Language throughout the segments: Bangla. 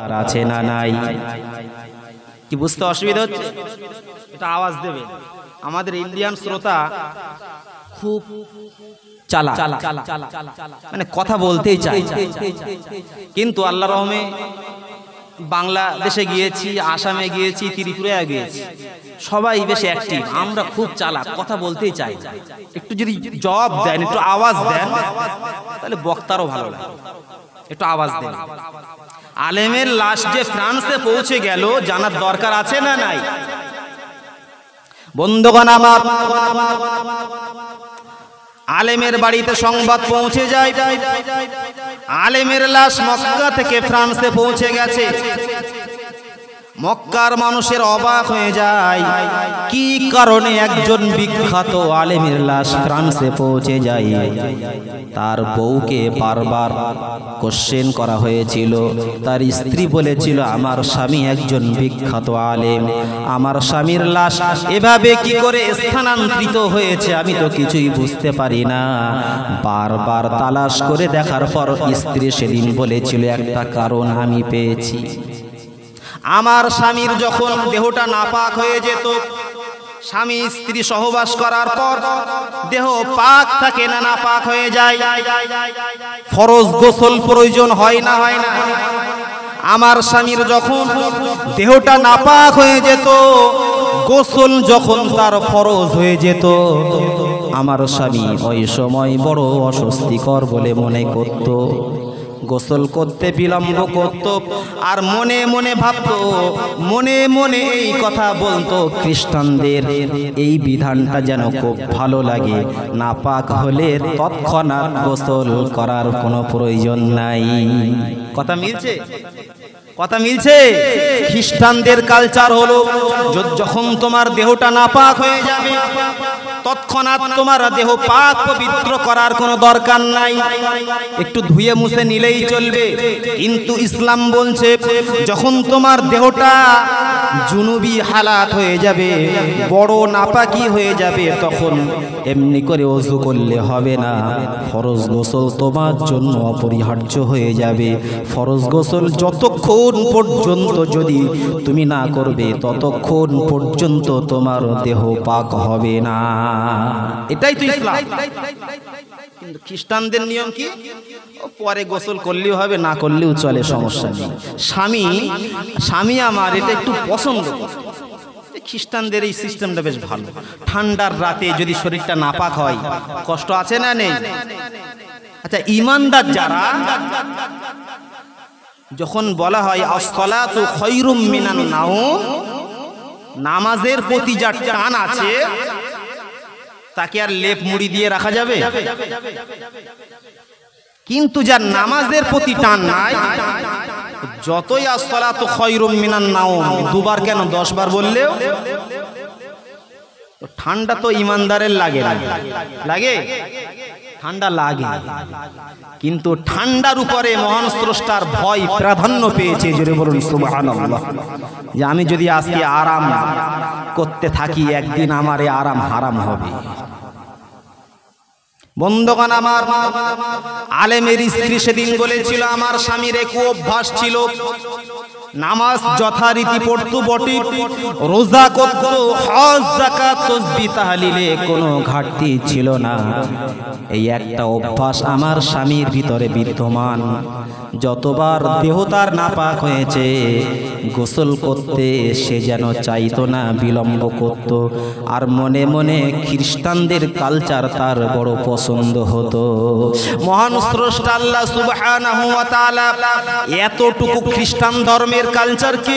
আর আছে না নাই? কি বুঝতে অসুবিধা হচ্ছে? এটা আওয়াজ দেবে। আমাদের ইন্ডিয়ান শ্রোতা খুব চালাক, মানে কথা বলতেই চায়, কিন্তু আল্লাহর রহমে বাংলাদেশে গিয়েছি, আসামে গিয়েছি, ত্রিপুরায় গিয়েছি, সবাই বেশ অ্যাক্টিভ। আমরা খুব চালাক, কথা বলতেই চাই। একটু যদি জবাব দেন, একটু আওয়াজ দেন, তাহলে বক্তারও ভালো লাগে। একটু আওয়াজ দেন। আলেমের লাশ যে ফ্রান্সে পৌঁছে গেল, জানার দরকার আছে না নাই? বন্ধুগণ আমার, আলেমের বাড়িতে সংবাদ পৌঁছে যায়, আলেমের লাশ মক্কা থেকে ফ্রান্সে পৌঁছে গেছে। মক্কার মানুষের অবাক হয়ে যায়, কি কারণে একজন বিখ্যাত আলেমের লাশ ফ্রান্সে পৌঁছে যায়। তার বউকে বারবার কোশ্চেন করা হয়েছিল। তার স্ত্রী বলেছিল, আমার স্বামী একজন বিখ্যাত আলেম, আমার স্বামীর লাশ এভাবে কি করে স্থানান্তরিত হয়েছে আমি তো কিছুই বুঝতে পারি না। বারবার তালাশ করে দেখার পর স্ত্রী সেদিন বলেছিল, একটা কারণ আমি পেয়েছি। আমার স্বামীর যখন দেহটা নাপাক হয়ে যেত, স্বামী স্ত্রী সহবাস করার পর দেহ পাক থাকে না, নাপাক হয়ে যায়, ফরজ গোসল প্রয়োজন হয় না? আমার স্বামীর যখন দেহটা নাপাক হয়ে যেত, গোসল যখন তার ফরজ হয়ে যেত, আমার স্বামী ওই সময় বড় অস্বস্তিকর বলে মনে করত। গোসল করতে বিলম্ব করত, আর মনে মনে ভাবত, মনে মনে এই কথা বলতো, খ্রিস্টানদের এই বিধানটা যেন খুব ভালো লাগে, নাপাক হলে তৎক্ষণাৎ গোসল করার কোনো প্রয়োজন নাই। কথা মিলছে? কথা মিলছে? খ্রিস্টানদের কালচার হলো, যখন তোমার দেহটা নাপাক হয়ে যাবে, তৎক্ষণাৎ তোমার দেহ পাক পবিত্র করার কোনো দরকার নাই, একটু ধুয়ে মুছে নিলেই চলবে। কিন্তু ইসলাম বলছে, যখন তোমার দেহটা জুনুবি হালাত হয়ে যাবে, বড় নাপাকি হয়ে যাবে, তখন এমনি করে ওযু করলে হবে না, ফরজ গোসল তোমার জন্য অপরিহার্য হয়ে যাবে। ফরজ গোসল যতক্ষণ পর্যন্ত যদি তুমি না করবে, ততক্ষণ পর্যন্ত তোমার দেহ পাক হবে না। এটাই তো ইসলাম। কিন্তু খ্রিস্টানদের নিয়ম কি? পরে গোসল করলেও হবে, না করলেও চলে, সমস্যা নেই। স্বামী আমার এটা একটু পছন্দ। খ্রিস্টানদের এই সিস্টেমটা বেশ ভালো। ঠান্ডার রাতে যদি শরীরটা নাপাক হয়, কষ্ট আছে না নেই? আচ্ছা, ঈমানদার যারা, যখন বলা হয় আসসালাতু খায়রুম মিনান নাওম, নামাজের প্রতি যার টান আছে, তাকে আর লেপ মুড়ি দিয়ে রাখা যাবে? কিন্তু যার নামাজের প্রতি টান নাই, যতই আসসালাতু খায়রুম মিনান নাওম দুবার কেন 10 বার বললেও ঠান্ডা তো ইমানদারের লাগে না? লাগে? ঠান্ডা লাগে, কিন্তু ঠান্ডার উপরে মহান স্রষ্টার ভয় প্রাধান্য পেয়েছে। জোরে বলুন সুবহানাল্লাহ। যে আমি যদি আজকে আরাম করতে থাকি, একদিন আমার এই আরাম হারাম হবে। বন্ধুগণ আমার, আলেমের স্ত্রী সেদিন বলেছিল, আমার স্বামীর এক অভ্যাস ছিল, নামাজ যথারীতি পড়তো বটে, রোজা করত, হজ যাকাত তাসবিহ তাহলিলে কোনো ঘাটতি ছিল না। এই একটা অভ্যাস আমার স্বামীর ভিতরে বিদ্যমান। যতবার দেহ তার নাপাক হয়েছে, গোসল করতে সে যেন চাইতো না, বিলম্ব করত। আর মনে মনে খ্রিস্টানদের কালচার তার বড় পছন্দ হতো। মহান স্রষ্টা আল্লাহ সুবহানাহু ওয়া তাআলা এতটুকু খ্রিস্টান ধর্মের কালচারকে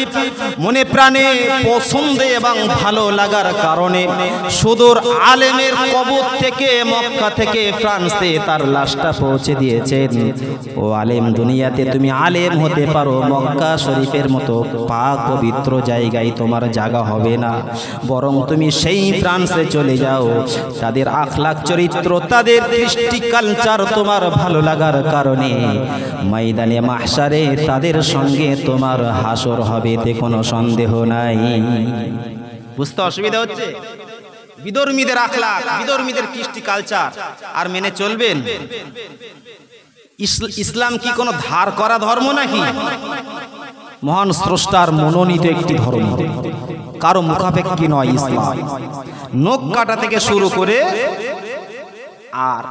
মনে প্রাণে পছন্দ এবং ভালো লাগার কারণে সুদূর আলেমের কবর থেকে, মক্কা থেকে ফ্রান্সে তার লাশটা পৌঁছে দিয়েছেন। ও আলেম, দুনিয়াতে তুমি আলেম হতে পারো, মক্কা শরীফের মতো পাক পবিত্র জায়গায় তোমার জায়গা হবে না, বরং তুমি সেই ফ্রান্সে চলে যাও। তাদের আখলাক চরিত্র, তাদের কৃষ্টি কালচার তোমার ভালো লাগার কারণে ময়দানে মাহশারে তাদের সঙ্গে তোমার হাসর হবে, এতে কোনো সন্দেহ নাই। বুঝতে অসুবিধা হচ্ছে? বিধর্মীদের আখলাক, বিধর্মীদের কৃষ্টি কালচার আর মেনে চলবেন? ইসলাম কি কোনো ধার করা ধর্ম নাকি? মহান স্রষ্টার মনোনীত একটি ধর্ম, কারো মুখাপেক্ষী নয় ইসলাম। নখ কাটা থেকে শুরু করে আর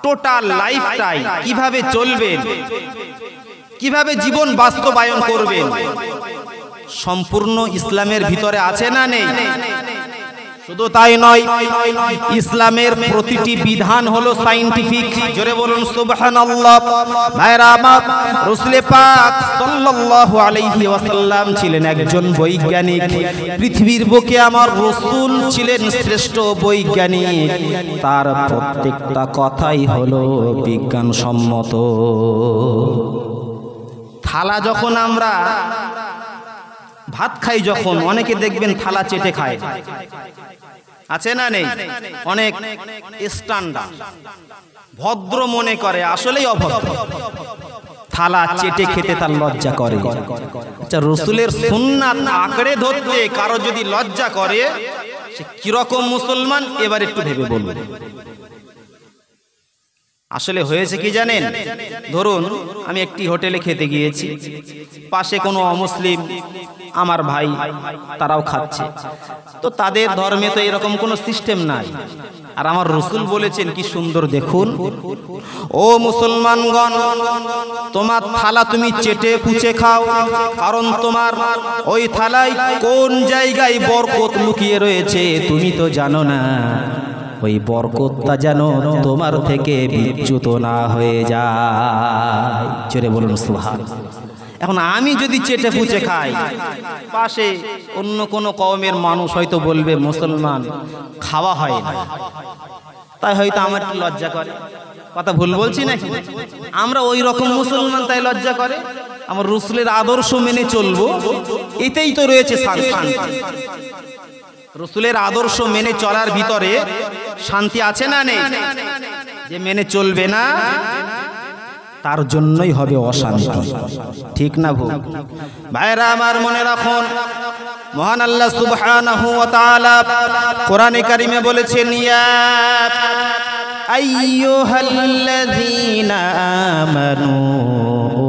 টোটাল লাইফটাই কিভাবে চলবেন, কিভাবে জীবন বাস্তবায়ন করবেন, সম্পূর্ণ ইসলামের ভিতরে আছে না নেই? শুধু তাই নয়, ইসলামের প্রতিটি বিধান হলো সায়েন্টিফিক। জোরে বলুন সুবহানাল্লাহ। ভাইরা আমার, রাসূল পাক সাল্লাল্লাহু আলাইহি ওয়াসাল্লাম ছিলেন একজন বৈজ্ঞানিক। পৃথিবীর বুকে আমার রাসূল ছিলেন শ্রেষ্ঠ বৈজ্ঞানিক। তার প্রত্যেকটা কথাই হলো বিজ্ঞানসম্মত। থালা যখন আমরা ভাত খাই, যখন অনেকে দেখবেন থালা চেটে খায়, আছে না নেই? অনেক স্ট্যান্ডার্ড ভদ্র মনে করে, আসলেই অভদ্র। থালা চেটে খেতে তার লজ্জা করে। আচ্ছা, রাসূলের সুন্নাত আঁকড়ে ধরতে কারো যদি লজ্জা করে, সে কিরকম মুসলমান এবার একটু ভেবে বলুন। আসলে হয়েছে কি জানেন? ধরুন আমি একটি হোটেলে খেতে গিয়েছি, পাশে কোনো অমুসলিম আমার ভাই, তারাও খাচ্ছে। তো তাদের ধর্মে তো এরকম কোনো সিস্টেম নাই। আর আমার রাসূল বলেছেন কি সুন্দর, দেখুন, ও মুসলমানগণ, তোমার থালা তুমি চেটে পুচে খাও, কারণ তোমার ওই থালায় কোন জায়গায় বরকত লুকিয়ে রয়েছে তুমি তো জানো না। ওই বরকতটা যেন তোমার থেকে বিচ্যুত না হয়ে যায়। জোরে বলুন সুবহানাল্লাহ। এখন আমি যদি চেটে পুচে খাই, পাশে অন্য কোনো কওমের মানুষ হয়তো বলবে মুসলমান খাওয়া হয় না, তাই হয়তো আমার একটু লজ্জা করে। কথা ভুল বলছি নাকি? আমরা ওই রকম মুসলমান, তাই লজ্জা করে। আমার রাসূলের আদর্শ মেনে চলবো, এতেই তো রয়েছে শান্তি। রাসূলের আদর্শ মেনে চলার ভিতরে শান্তি আছে না নেই? যে মেনে চলবে না, তার জন্যই হবে অশান্তি। ঠিক না ভুল? ভাইরা আমার, মনে রাখুন, মহান আল্লাহ সুবহানাহু ওয়া তাআলা কোরআনে কারিমে বলেছেন, ইয়া আইয়ুহাল্লাযীনা আমানু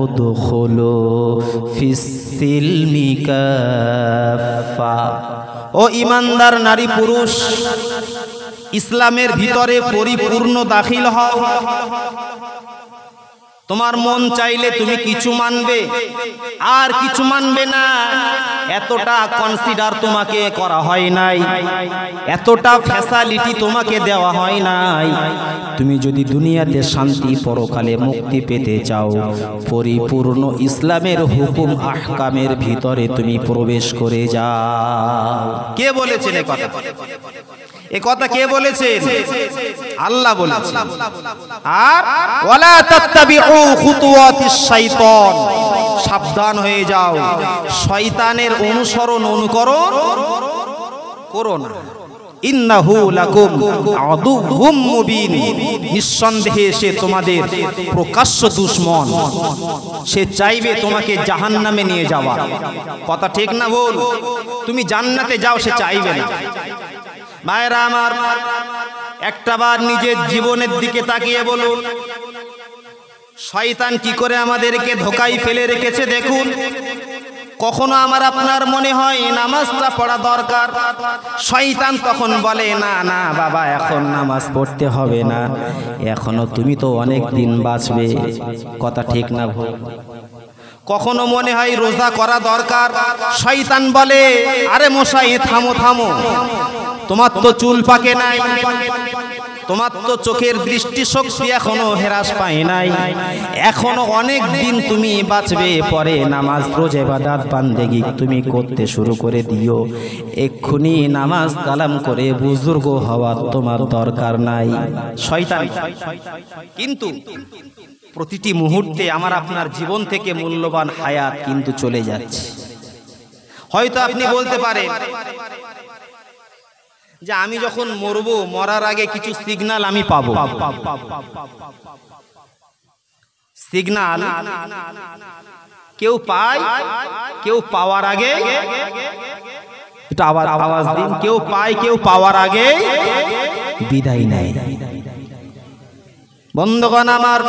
উদখুলু ফিস-সিলমি কাফা। ও ঈমানদার নারী পুরুষ, ইসলামের ভিতরে পরিপূর্ণ দাখিল হও। তোমার মন চাইলে তুমি কিছু মানবে আর কিছু মানবে না, এতটা কনসিডার তোমাকে করা হয় নাই, এতটা ফ্যাসিলিটি তোমাকে দেওয়া হয় নাই। তুমি যদি দুনিয়াতে শান্তি, পরকালে মুক্তি পেতে চাও, পরিপূর্ণ ইসলামের হুকুম আহকামের ভিতরে তুমি প্রবেশ করে যাও। কে বলেছেন এ কথা? এ কথা কে বলেছেন? আল্লাহ বলেছেন। আর ওয়ালা তাত্তাবিউ খুতুওয়াতিশ শাইতান, সাবধান হয়ে যাও, শয়তানের অনুকরণ করো না। ইন্নাহু লাকুম আদুউম মুবিন, নিঃসন্দেহে সে তোমাদের প্রকাশ্য দুশমন। সে চাইবে তোমাকে জাহান্নামে নিয়ে যাওয়া। কথা ঠিক না ভুল? তুমি জান্নাতে যাও, সে চাইবে না। ভাইরা আমার, একটাবার নিজের জীবনের দিকে তাকিয়ে বলুন, শয়তান কি করে আমাদেরকে ধোঁকায় ফেলে রেখেছে দেখুন। কখনো আমার আপনার মনে হয় নামাজটা পড়া দরকার, শয়তান তখন বলে না না বাবা, এখন নামাজ পড়তে হবে না, এখনো তুমি তো অনেক দিন বাঁচবে। কথা ঠিক না ভুল? কখনো মনে হয় রোজা করা দরকার, শয়তান বলে আরে মশাই থামো থামো, তোমার তো চুল পাকে নাই, তোমার তো চোখের দৃষ্টি শক্তি এখনো হ্রাস পায় নাই, এখনো অনেক দিন তুমি বাঁচবে, পরে নামাজ রোজা ইবাদত বান্দেগি তুমি করতে শুরু করে দিও, এক্ষুনি নামাজ কালাম করে বুজুর্গ হওয়ার তোমার দরকার নাই। শয়তান। কিন্তু প্রতিটি মুহূর্তে আমার আপনার জীবন থেকে মূল্যবান হায়াত কিন্তু চলে যাচ্ছে। হয়তো আপনি বলতে পারেন যে আমি যখন মরবো, মরার আগে কিছু সিগন্যাল আমি পাবো। সিগন্যাল কেউ পায়, কেউ পাওয়ার আগে, এটা আবার আওয়াজ দিন, কেউ পায় কেউ পাওয়ার আগে বিদায় নেয়। বন্ধুগণ আমার,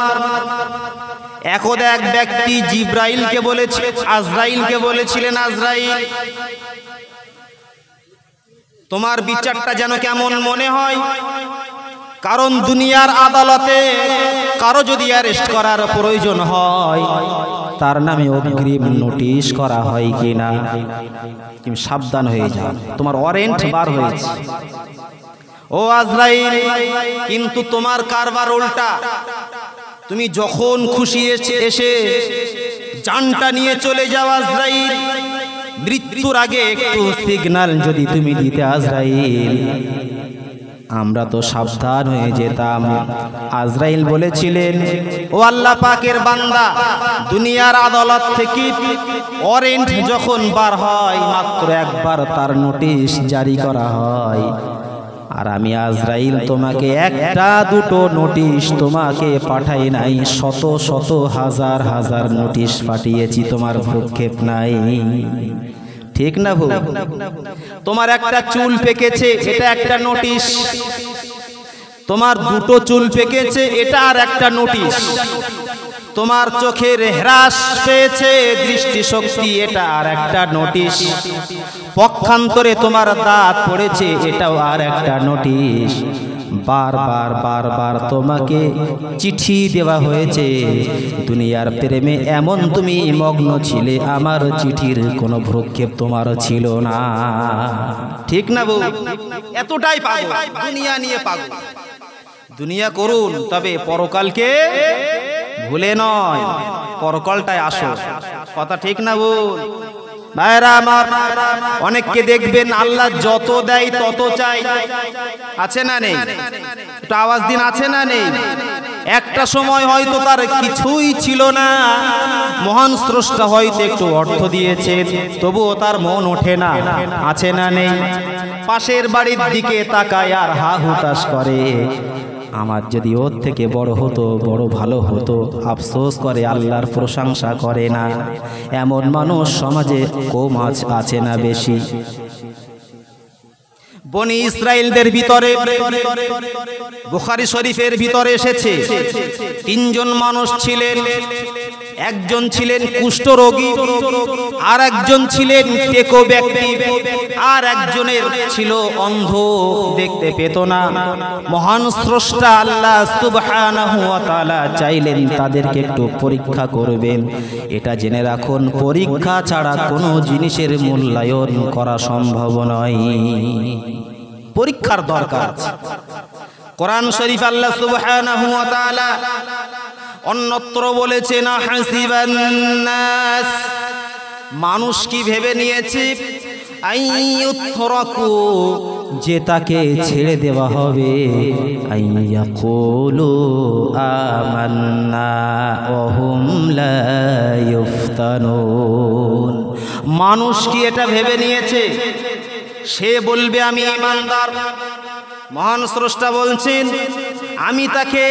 একদা এক ব্যক্তি জিব্রাইলকে বলেছে, আজরাইলকে বলেছিলেন, আজরাইল তোমার বিচারটা যেন কেমন মনে হয়, কারণ দুনিয়ার আদালতে কারো যদি অ্যারেস্ট করার প্রয়োজন হয় তার নামে অগ্রিম নোটিশ করা হয় কিনা, তুমি সাবধান হয়ে যাও, তোমার ওয়ারেন্ট বার হয়েছে। ও আজরাইল, কিন্তু তোমার কারবার উল্টা, তুমি যখন খুশি এসে জানটা নিয়ে চলে যাও আজরাইল, মৃত্যুর আগে একটু সিগন্যাল যদি তুমি দিতে আজরাইল, আমরা তো সাবধান হয়ে যেতাম। আজরাইল বলেছিলেন, ও আল্লাহ পাকের বান্দা, দুনিয়ার আদালত থেকে ওয়ারেন্ট যখন বার হয় মাত্র একবার তার নোটিশ জারি করা হয়, আর আমি আজরাইল তোমাকে একটা দুটো নোটিশ তোমাকে পাঠাই নাই, শত শত হাজার হাজার নোটিশ পাঠিয়েছি, তোমার ভ্রুক্ষেপ নাই, ঠিক না ভুল? তোমার একটা চুল পেকেছে, এটা একটা নোটিশ, তোমার দুটো চুল পেকেছে, এটা আর একটা নোটিশ, তোমার চোখের হ্রাস পেয়েছে দৃষ্টিশক্তি, এটা আর একটা নোটিশ, পক্ষান্তরে তোমার দাঁত পড়েছে, এটাও আর একটা নোটিশ। বারবার বারবার তোমাকে চিঠি দেওয়া হয়েছে, দুনিয়ার প্রেমে এমন তুমি মগ্ন ছিলে, আমার চিঠির কোনো ভ্রুক্ষেপ তোমার ছিল না, ঠিক না বউ? এতটাই পাগল, দুনিয়া নিয়ে পাগল। দুনিয়া করুন, তবে পরকালকে ভুলে নয়, পরকালটায় আসো, কথা ঠিক না বউ? ভাইরা আমার, অনেককে দেখবেন আল্লাহ যত দেয় তত চাই, আছে না নেই? একটু আওয়াজ দিন, আছে না নেই? একটা সময় হয়তো তার কিছুই ছিল না, মহান স্রষ্টা হয়তো একটু অর্থ দিয়েছে, তবুও তার মন ওঠে না, আছে না নেই? পাশের বাড়ির দিকে তাকায় আর হা হুতাশ করে, আমার যদি ওর থেকে বড় হতো, বড় ভালো হতো, আফসোস করে, আল্লাহর প্রশংসা করে না। এমন মানুষ সমাজে কম আছে না বেশি? বনি ইসরাইলদের ভিতরে, বুখারী শরীফের ভিতরে এসেছে, তিনজন মানুষ ছিলেন, একজন ছিলেন কুষ্ঠরোগী, আর একজন ছিলেন টেকো ব্যক্তি, আর একজনের ছিল অন্ধ, দেখতে পেত না। মহান স্রষ্টা আল্লাহ সুবহানাহু ওয়া তাআলা চাইলেন তাদেরকে একটু পরীক্ষা করবেন। এটা জেনে রাখুন, পরীক্ষা ছাড়া কোনো জিনিসের মূল্যায়ন করা সম্ভব নয়, পরীক্ষার দরকার আছে। কোরআন শরীফ আল্লাহ সুবহানাহু ওয়া তাআলা অন্যত্র বলেছেন, হাসিবান নাস, মানুষ কি ভেবে নিয়েছে, আইয়ুতরাকু, যে তাকে ছেড়ে দেওয়া হবে, আইয়াকুলু আমান্না ওয়া হুম লা ইফতানুন। মানুষ কি এটা ভেবে নিয়েছে সে বলবে আমি ঈমানদার? মহান স্রষ্টা বলছেন, আমি তাকে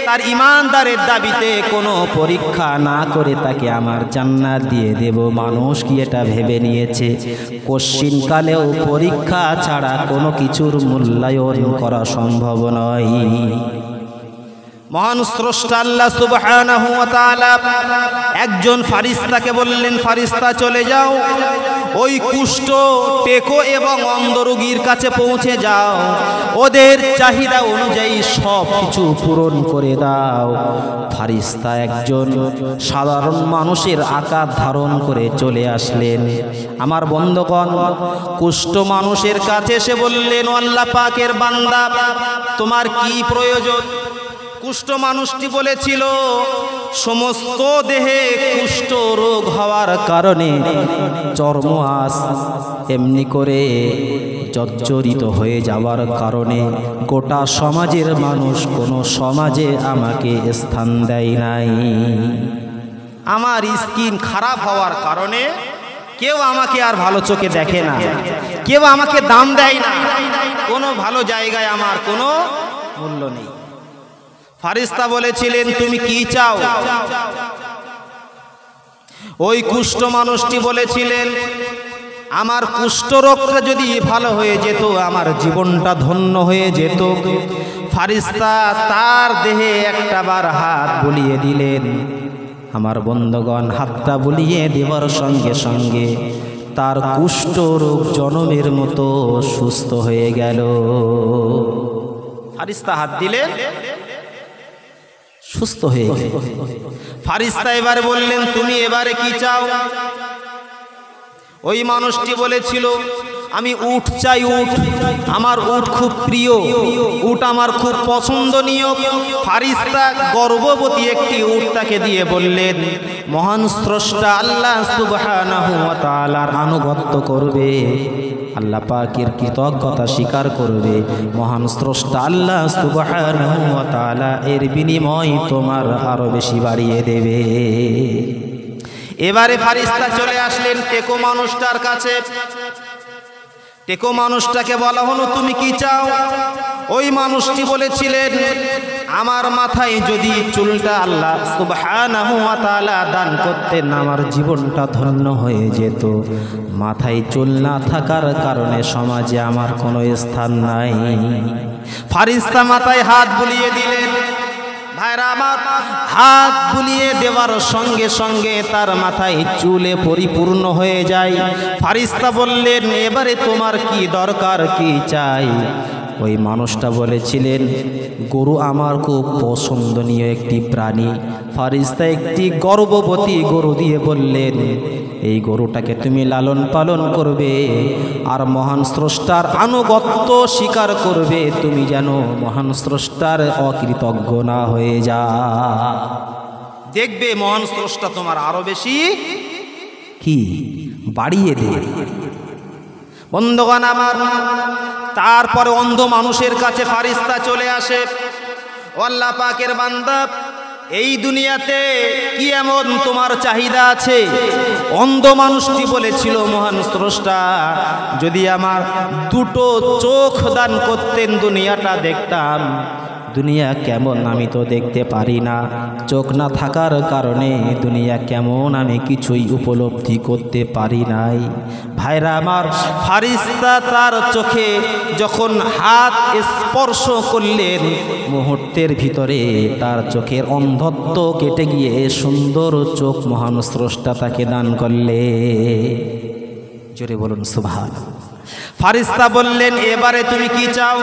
তার ঈমানদারের দাবিতে কোনো পরীক্ষা না করে তাকে আমার জান্নাত দিয়ে দেব। মানুষ কি এটা ভেবে নিয়েছে কশ্চিনকালেও পরীক্ষা ছাড়া কোনো কিছুর মূল্যায়ন করা সম্ভব নয়? মহান স্রষ্টা আল্লাহ সুবহানাহু ওয়া তাআলা একজন ফারিস্তাকে বললেন, ফারিস্তা চলে যাও, ওই কুষ্ঠ, টেকো এবং অন্ধ রোগীর কাছে পৌঁছে যাও, ওদের চাহিদা অনুযায়ী সব কিছু পূরণ করে দাও। ফারিস্তা একজন সাধারণ মানুষের আকার ধারণ করে চলে আসলেন। আমার বন্ধুগণ, কুষ্ঠ মানুষের কাছে এসে বললেন, ও আল্লাহ পাকের বান্দা, তোমার কি প্রয়োজন? কুষ্ঠ মানুষটি বলেছিল, সমস্ত দেহে কুষ্ঠ রোগ হওয়ার কারণে চর্মআঁশ এমনি করে জর্জরিত হয়ে যাওয়ার কারণে গোটা সমাজের মানুষ কোনো সমাজে আমাকে স্থান দেয় নাই। আমার স্কিন খারাপ হওয়ার কারণে কেউ আমাকে আর ভালো চোখে দেখে না, কেউ আমাকে দাম দেয় না, কোনো ভালো জায়গায় আমার কোনো মূল্য নেই। ফারিস্তা বলেছিলেন, তুমি কি চাও? ওই কুষ্ঠ মানুষটি বলেছিলেন, আমার কুষ্ঠ রোগটা যদি ভালো হয়ে যেত, আমার জীবনটা ধন্য হয়ে যেত। ফারিস্তা তার দেহে একটা বার হাত বুলিয়ে দিলেন, আমার বন্ধুগণ, হাতটা বুলিয়ে দেওয়ার সঙ্গে সঙ্গে তার কুষ্ঠ রোগ জনমের মতো সুস্থ হয়ে গেল। ফারিস্তা হাত দিলেন, সুস্থ হয়ে গেল। ফারিস্তা এবারে বললেন, তুমি এবারে কি চাও? ওই মানুষটি বলেছিল, আমি উট চাই, উট আমার, উট খুব প্রিয়, উট আমার খুব পছন্দনীয়। ফারিস্তা গর্ভবতী একটি উট তাকে দিয়ে বললেন, মহান স্রষ্টা আল্লাহ সুবহানাহু ওয়া তাআলার আনুগত্য করবে, আল্লাহ পাকের কৃতজ্ঞতা স্বীকার করবে, মহান স্রষ্টা আল্লাহ সুবহানাহু ওয়া তাআলা এর বিনিময় তোমার আরো বেশি বাড়িয়ে দেবে। এবারে ফারিস্তা চলে আসলেন টেকো মানুষটার কাছে। টেকো মানুষটাকে বলা হলো, তুমি কি চাও? ওই মানুষটি বলেছিলেন, আমার মাথায় যদি চুলটা আল্লাহ সুবহানাহু ওয়া তাআলা দান করতেন, আমার জীবনটা ধন্য হয়ে যেত। মাথায় চুল না থাকার কারণে সমাজে আমার কোনো স্থান নাই। ফারিস্তা মাথায় হাত বুলিয়ে দিলেন। ভাইরা আমার, হাত বুলিয়ে দেওয়ার সঙ্গে সঙ্গে তার মাথায় চুলে পরিপূর্ণ হয়ে যায়। ফারিস্তা বললেন, এবারে তোমার কি দরকার, কি চাই? ওই মানুষটা বলেছিলেন, গরু আমার খুব পছন্দনীয় একটি প্রাণী। ফারিস্তা একটি গর্ভবতী গরু দিয়ে বললেন, এই গরুটাকে তুমি লালন পালন করবে আর মহান স্রষ্টার আনুগত্য স্বীকার করবে, তুমি যেন মহান স্রষ্টার অকৃতজ্ঞ না হয়ে যা। দেখবে মহান স্রষ্টা তোমার আরো বেশি কি বাড়িয়ে দেবে। বন্ধুগণ আমার, তারপরে অন্ধ মানুষের কাছে ফারিস্তা চলে আসে। আল্লাহ পাকের বান্দা, এই দুনিয়াতে কি এমন তোমার চাহিদা আছে? অন্ধ মানুষটি বলেছিল, মহান স্রষ্টা যদি আমার দুটো চোখ দান করতেন, দুনিয়াটা দেখতাম। দুনিয়া কেমন আমি তো দেখতে পারি না, চোখ না থাকার কারণে দুনিয়া কেমন আমি কিছুই উপলব্ধি করতে পারি নাই। ভাইরা আমার, ফারিস্তা তার চোখে যখন হাত স্পর্শ করলেন, মুহূর্তের ভিতরে তার চোখের অন্ধত্ব কেটে গিয়ে সুন্দর চোখ মহান স্রষ্টা তাকে দান করলে। জোরে বলুন সুবহানাল্লাহ। ফারিস্তা বললেন, এবারে তুমি কি চাও?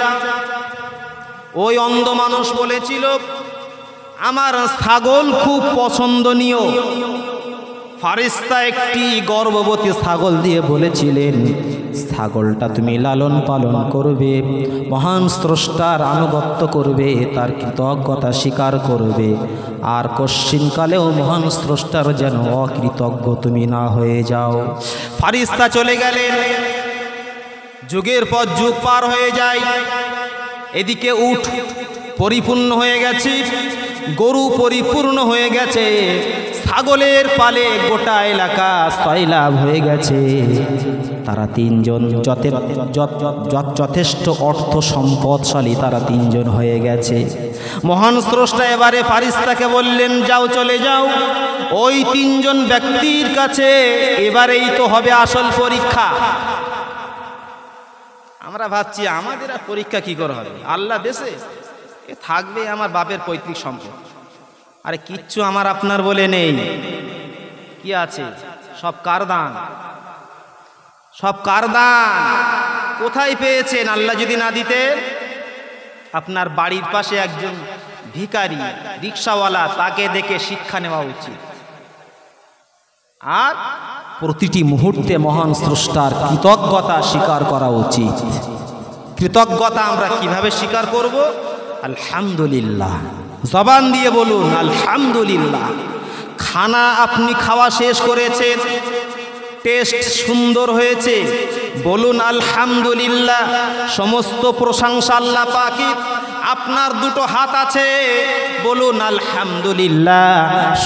ওই অন্ধ মানুষ বলেছিল, আমার ছাগল খুব পছন্দনীয়। ফারিস্তা একটি গর্ভবতী ছাগল দিয়ে বলেছিলেন, ছাগলটা তুমি লালন পালন করবে, মহান স্রষ্টার আনুগত্য করবে, তার কৃতজ্ঞতা স্বীকার করবে, আর কশ্চিনকালেও মহান স্রষ্টার যেন অকৃতজ্ঞ তুমি না হয়ে যাও। ফারিস্তা চলে গেলেন। যুগের পর যুগ পার হয়ে যায়। এদিকে উট পরিপূর্ণ হয়ে গেছে, গরু পরিপূর্ণ হয়ে গেছে, ছাগলের পালে গোটা এলাকা সয়লাভ হয়ে গেছে। তারা তিনজন যথেষ্ট অর্থ সম্পদশালী, তারা তিনজন হয়ে গেছে। মহান স্রষ্টা এবারে ফারিস্তাকে বললেন, যাও, চলে যাও ওই তিনজন ব্যক্তির কাছে, এবারেই তো হবে আসল পরীক্ষা। আমরা ভাবছি আমাদের আর পরীক্ষা কি করে হবে? আল্লাহ দেশে এ থাকবে আমার বাপের পৈতৃক সম্পদ, আরে কিচ্ছু আমার আপনার বলে নেই। কি আছে? সব কার দান, সব কার দান। কোথায় পেয়েছেন? আল্লাহ যদি না দিতে, আপনার বাড়ির পাশে একজন ভিখারি রিকশাওয়ালা, তাকে দেখে শিক্ষা নেওয়া উচিত। আর প্রতিটি মুহূর্তে মহান স্রষ্টার কৃতজ্ঞতা স্বীকার করা উচিত। কৃতজ্ঞতা আমরা কিভাবে স্বীকার করব? আলহামদুলিল্লাহ, জবান দিয়ে বলুন আলহামদুলিল্লাহ। খানা আপনি খাওয়া শেষ করেছেন, টেস্ট সুন্দর হয়েছে, বলুন আলহামদুলিল্লাহ। সমস্ত প্রশংসা আল্লাহ পাকের। আপনার দুটো হাত আছে, বলুন আলহামদুলিল্লাহ।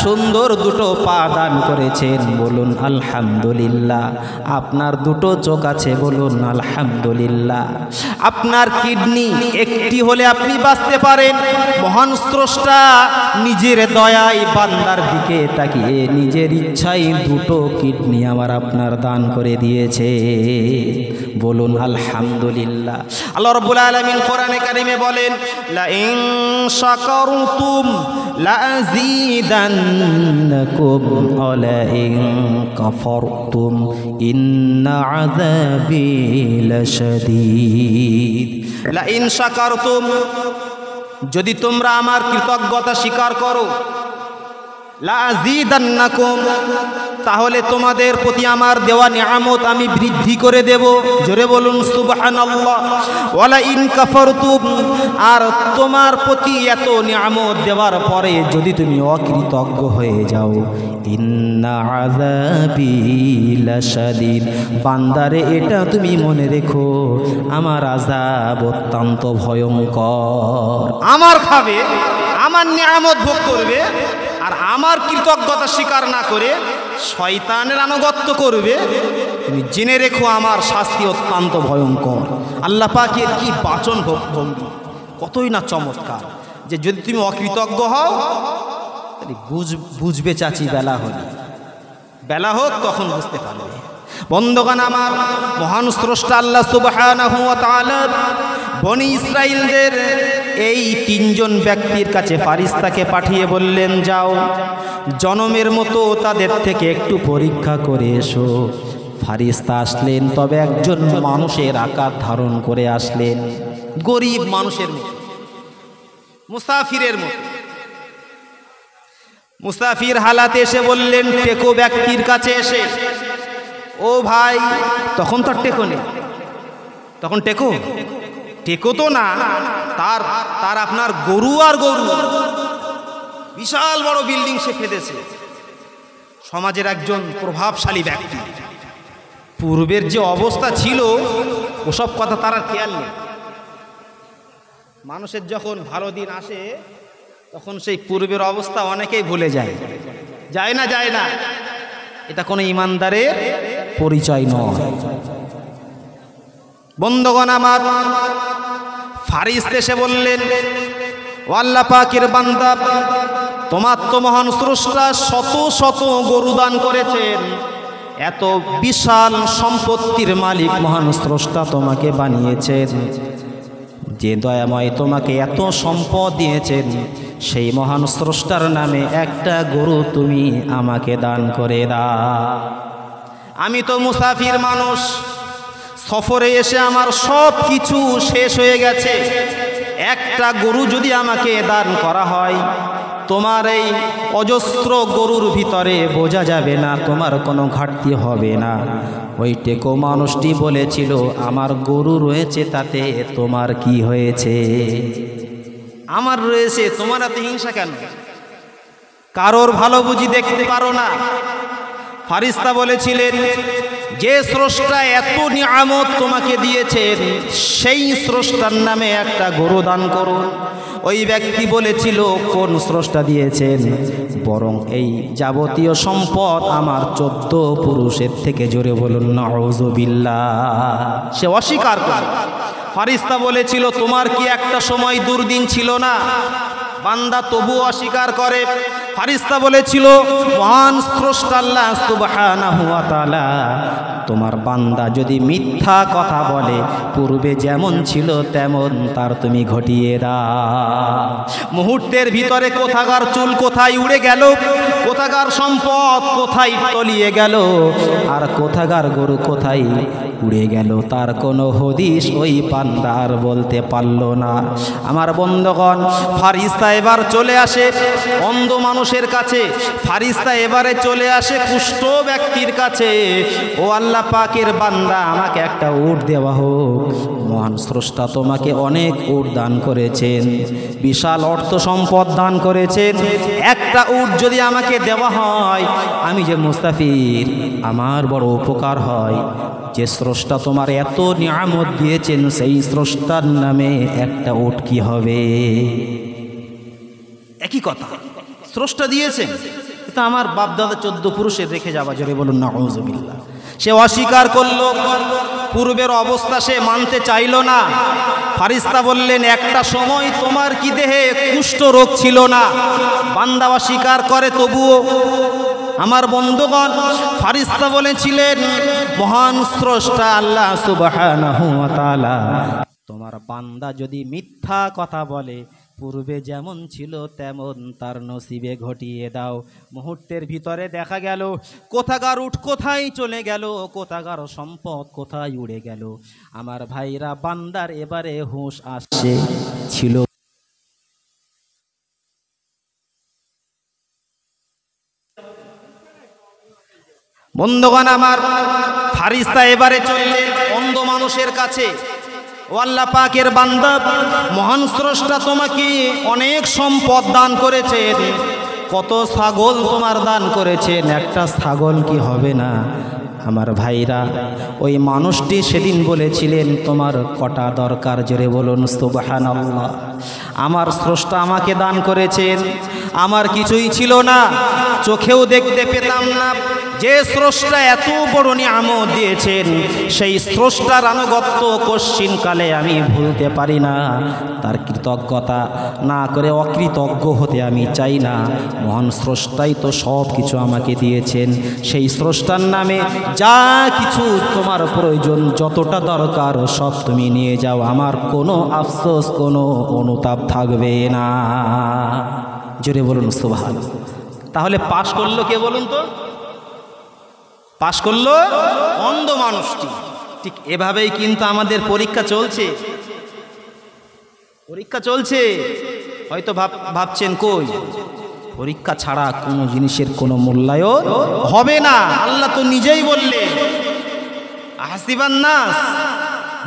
সুন্দর দুটো পা দান করেছেন, বলুন আলহামদুলিল্লাহ। আপনার দুটো চোখ আছে, বলুন আলহামদুলিল্লাহ। আপনার কিডনি একটি হলে আপনি বাঁচতে পারেন। মহান স্রষ্টা নিজের দয়ায় বান্দার দিকে তাকিয়ে নিজের ইচ্ছায় দুটো কিডনি আমার আপনার দান করে দিয়েছে, বলুন আলহামদুলিল্লাহ। আল্লাহ রাব্বুল আলামিন কোরআনে কারিমে বলেন, লা ইন শাকারতুম লাযীদান্নাকুম ওয়া লাইন কাফারতুম ইন্না আযাবি লাশাদীদ। লাইন শাকারতুম, যদি তোমরা আমার কৃতজ্ঞতা স্বীকার করো, লাযীদান্নাকুম, তাহলে তোমাদের প্রতি আমার দেওয়া নিয়ামত আমি বৃদ্ধি করে দেব। জোরে বলুন সুবহানাল্লাহ। ওয়ালা ইন কাফারতুম, আর তোমার প্রতি এত নিয়ামত দেওয়ার পরে যদি তুমি অকৃতজ্ঞ হয়ে যাও, ইন্না আযাবি লাশাদীদ, বান্দারে এটা তুমি মনে রেখো, আমার আযাব অত্যন্ত ভয়ঙ্কর। আমার খাবে, আমার নিয়ামত ভোগ করবে, আর আমার কৃতজ্ঞতা স্বীকার না করে শয়তানের আনুগত্য করবে, তুমি জেনে রেখো আমার শাস্তি অত্যন্ত ভয়ঙ্কর। আল্লাহ পাকের কি বাচন ভঙ্গি, কতই না চমৎকার, যে যদি তুমি অকৃতজ্ঞ হও তাহলে বুঝবে চাচি বেলা হলে, বেলা হোক তখন বুঝতে পারবে। বন্ধুগণ আমার, মহান স্রষ্টা আল্লাহ সুবহানাহু ওয়া তাআলা বনি ইসরাইলদের এই তিনজন ব্যক্তির কাছে ফারিস্তাকে পাঠিয়ে বললেন, যাও জনমের মতো তাদের থেকে একটু পরীক্ষা করে এসো। ফারিস্তা আসলেন, তবে একজন মানুষের আকার ধারণ করে আসলেন, গরিব মানুষের মতো, মুসাফিরের মতো। মুসাফির হালাতে এসে বললেন টেকো ব্যক্তির কাছে এসে, ও ভাই, তখন তার টেকো নেই, তখন টেকো তো না, তার আপনার গরু আর গরু, বিশাল বড় বিল্ডিং সে ফেলেছে, সমাজের একজন প্রভাবশালী ব্যক্তি। পূর্বের যে অবস্থা ছিল ওসব কথা তার আর খেয়াল নেই। মানুষের যখন ভালো দিন আসে তখন সেই পূর্বের অবস্থা অনেকেই ভুলে যায়, যায় না, এটা কোনো ইমানদারের পরিচয় নয়। বন্ধুগণ আমার, ফারিস্তা এসে বললেন, ও আল্লাহ পাকের বান্দা, তোমার তো মহান স্রষ্টা শত শত গরু দান করেছেন, এত বিশাল সম্পত্তির মালিক মহান স্রষ্টা তোমাকে বানিয়েছেন, যে দয়াময় তোমাকে এত সম্পদ দিয়েছেন, সেই মহান স্রষ্টার নামে একটা গরু তুমি আমাকে দান করে দাও। আমি তো মুসাফির মানুষ, সফরে এসে আমার সব কিছু শেষ হয়ে গেছে, একটা গরু যদি আমাকে দান করা হয়, তোমার এই অজস্র গরুর ভিতরে বোঝা যাবে না, তোমার কোনো ঘাটতি হবে না। ওই টেকো মানুষটি বলেছিল, আমার গরু রয়েছে, তাতে তোমার কি হয়েছে? আমার রয়েছে, তোমার এত হিংসা কেন? কারোর ভালো বুঝি দেখতে পারো না? ফারিস্তা বলেছিলেন, যে স্রষ্টা এত নিয়ামত তোমাকে দিয়েছেন, সেই স্রষ্টার নামে একটা গরু দান করুন। ওই ব্যক্তি বলেছিল, কোন স্রষ্টা দিয়েছেন? বরং এই যাবতীয় সম্পদ আমার 14 পুরুষের থেকে। জোরে বলুন নাউযুবিল্লাহ। সে অস্বীকার করে। ফারিস্তা বলেছিল, তোমার কি একটা সময় দুর্দিন ছিল না? বান্দা তবু অস্বীকার করে। ফারিস্তা বলেছিল, মহান স্রষ্টা আল্লাহ সুবহানাহু ওয়া তাআলা, তোমার বান্দা যদি মিথ্যা কথা বলে, পূর্বে যেমন ছিল তেমন তার তুমি ঘটিয়ে দাও। মুহূর্তের ভিতরে কোথাকার চুল কোথায় উড়ে গেল, কোথাকার সম্পদ কোথায় তলিয়ে গেল, আর কোথাকার গরু কোথায় উড়ে গেল, তার কোনো হদিস ওই বান্দার বলতে পারল না। আমার বন্ধুগণ, ফারিস্তা এবার চলে আসে অন্ধ মানুষের কাছে, ফারিস্তা এবারে চলে আসে কুষ্ঠ ব্যক্তির কাছে। ও আল্লাহ পাকের বান্দা, আমাকে একটা উট দেওয়া হোক। মহান স্রষ্টা তোমাকে অনেক উট দান করেছেন, বিশাল অর্থ সম্পদ দান করেছেন, একটা উট যদি আমাকে দেওয়া হয়, আমি যে মুস্তাফির, আমার বড় উপকার হয়। যে স্রষ্টা তোমার এত নিয়ামত দিয়েছেন, সেই স্রষ্টার নামে একটা উট কি হবে? একই কথা, স্রষ্টা দিয়েছেন, কিন্তু আমার বাপদাদা 14 পুরুষের রেখে যাওয়া। জোরে বলুন নাউযুবিল্লাহ। সে অস্বীকার করলো, পূর্বের অবস্থা সে মানতে চাইল না। ফারিস্তা বললেন, একটা সময় তোমার কি দেহে কুষ্ঠ রোগ ছিল না? বান্দা অস্বীকার করে তবুও। আমার বন্ধুগণ, ফারিস্তা বলেছিলেন, মহান স্রষ্টা আল্লাহ সুবহানাহু ওয়া তাআলা, তোমার বান্দা যদি মিথ্যা কথা বলে, পূর্বে যেমন ছিল তেমন তার নসিবে ঘটিয়ে দাও। মুহূর্তের ভিতরে দেখা গেল কোথাকার উঠ কোথায় চলে গেল, কোথাকার সম্পদ কোথায় উড়ে গেল। আমার ভাইরা, বান্দার এবারে হুঁশ আসছে ছিল বন্ধুগণ আমার, ফারিস্তা এবারে চললে অন্ধ মানুষের কাছে। ও আল্লাহ পাকের বান্দা, মহান স্রষ্টা তোমাকে অনেক সম্পদ দান করেছেন, কত ছাগল তোমার দান করেছেন, একটা ছাগল কি হবে না? আমার ভাইরা, ওই মানুষটি সেদিন বলেছিলেন তোমার কটা দরকার? জোরে বলুন সুবহানাল্লাহ। আমার স্রষ্টা আমাকে দান করেছেন, আমার কিছুই ছিল না, চোখেও দেখতে পেতাম না। যে স্রষ্টা এত বড় নিয়ামত দিয়েছেন, সেই স্রষ্টার আনুগত্য কশ্চিনকালে আমি ভুলতে পারি না। তার কৃতজ্ঞতা না করে অকৃতজ্ঞ হতে আমি চাই না। মহান স্রষ্টাই তো সব কিছু আমাকে দিয়েছেন, সেই স্রষ্টার নামে যা কিছু তোমার প্রয়োজন, যতটা দরকার সব তুমি নিয়ে যাও, আমার কোনো আফসোস, কোনো অনুতাপ থাকবে না। জোরে বলুন সুবহানাল্লাহ। তাহলে পাশ করলো কে বলুন তো? পাশ করলো অন্ধ মানুষটি। ঠিক এভাবেই কিন্তু আমাদের পরীক্ষা চলছে, পরীক্ষা চলছে। হয়তো ভাবছেন কই, পরীক্ষা ছাড়া কোনো জিনিসের কোনো মূল্যায়ন হবে না। আল্লাহ তো নিজেই বললেন, আহসিবান নাস,